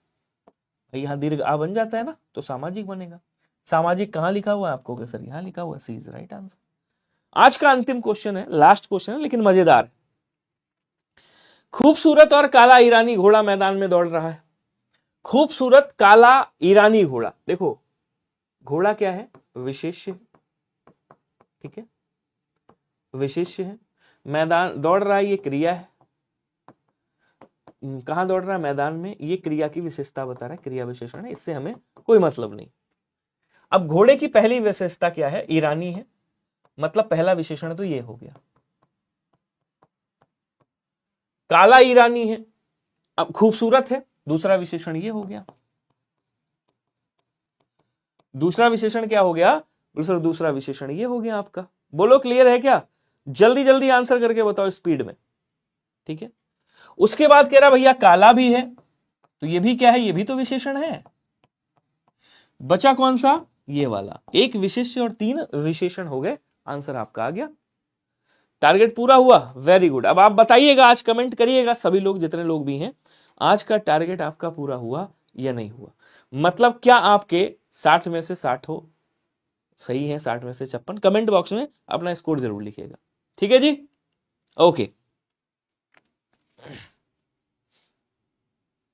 यहाँ दीर्घ आ बन जाता है ना, तो सामाजिक बनेगा। सामाजिक कहाँ लिखा हुआ है आपको, सर यहाँ लिखा हुआ है, सी इज राइट आंसर। आज का अंतिम क्वेश्चन है, लास्ट क्वेश्चन है लेकिन मजेदार। खूबसूरत और काला ईरानी घोड़ा मैदान में दौड़ रहा है। खूबसूरत काला ईरानी घोड़ा, देखो घोड़ा क्या है, विशेष्य, ठीक है, विशेष्य है। मैदान दौड़ रहा है, ये क्रिया है। कहां दौड़ रहा है, मैदान में, ये क्रिया की विशेषता बता रहा है, क्रिया विशेषण है, इससे हमें कोई मतलब नहीं। अब घोड़े की पहली विशेषता क्या है, ईरानी है, मतलब पहला विशेषण तो ये हो गया। काला ईरानी है, अब खूबसूरत है, दूसरा विशेषण ये हो गया। दूसरा विशेषण क्या हो गया, दूसरा विशेषण ये हो गया आपका। बोलो क्लियर है क्या, जल्दी जल्दी आंसर करके बताओ स्पीड में, ठीक है। उसके बाद कह रहा भैया काला भी है, तो ये भी क्या है, ये भी तो विशेषण है। बचा कौन सा, ये वाला, एक विशेष्य और 3 विशेषण हो गए, आंसर आपका आ गया। टारगेट पूरा हुआ, वेरी गुड। अब आप बताइएगा, आज कमेंट करिएगा सभी लोग, जितने लोग भी हैं, आज का टारगेट आपका पूरा हुआ या नहीं हुआ। मतलब क्या आपके 60 में से 60 हो, सही है, 60 में से 56। कमेंट बॉक्स में अपना स्कोर जरूर लिखिएगा, ठीक है जी। ओके।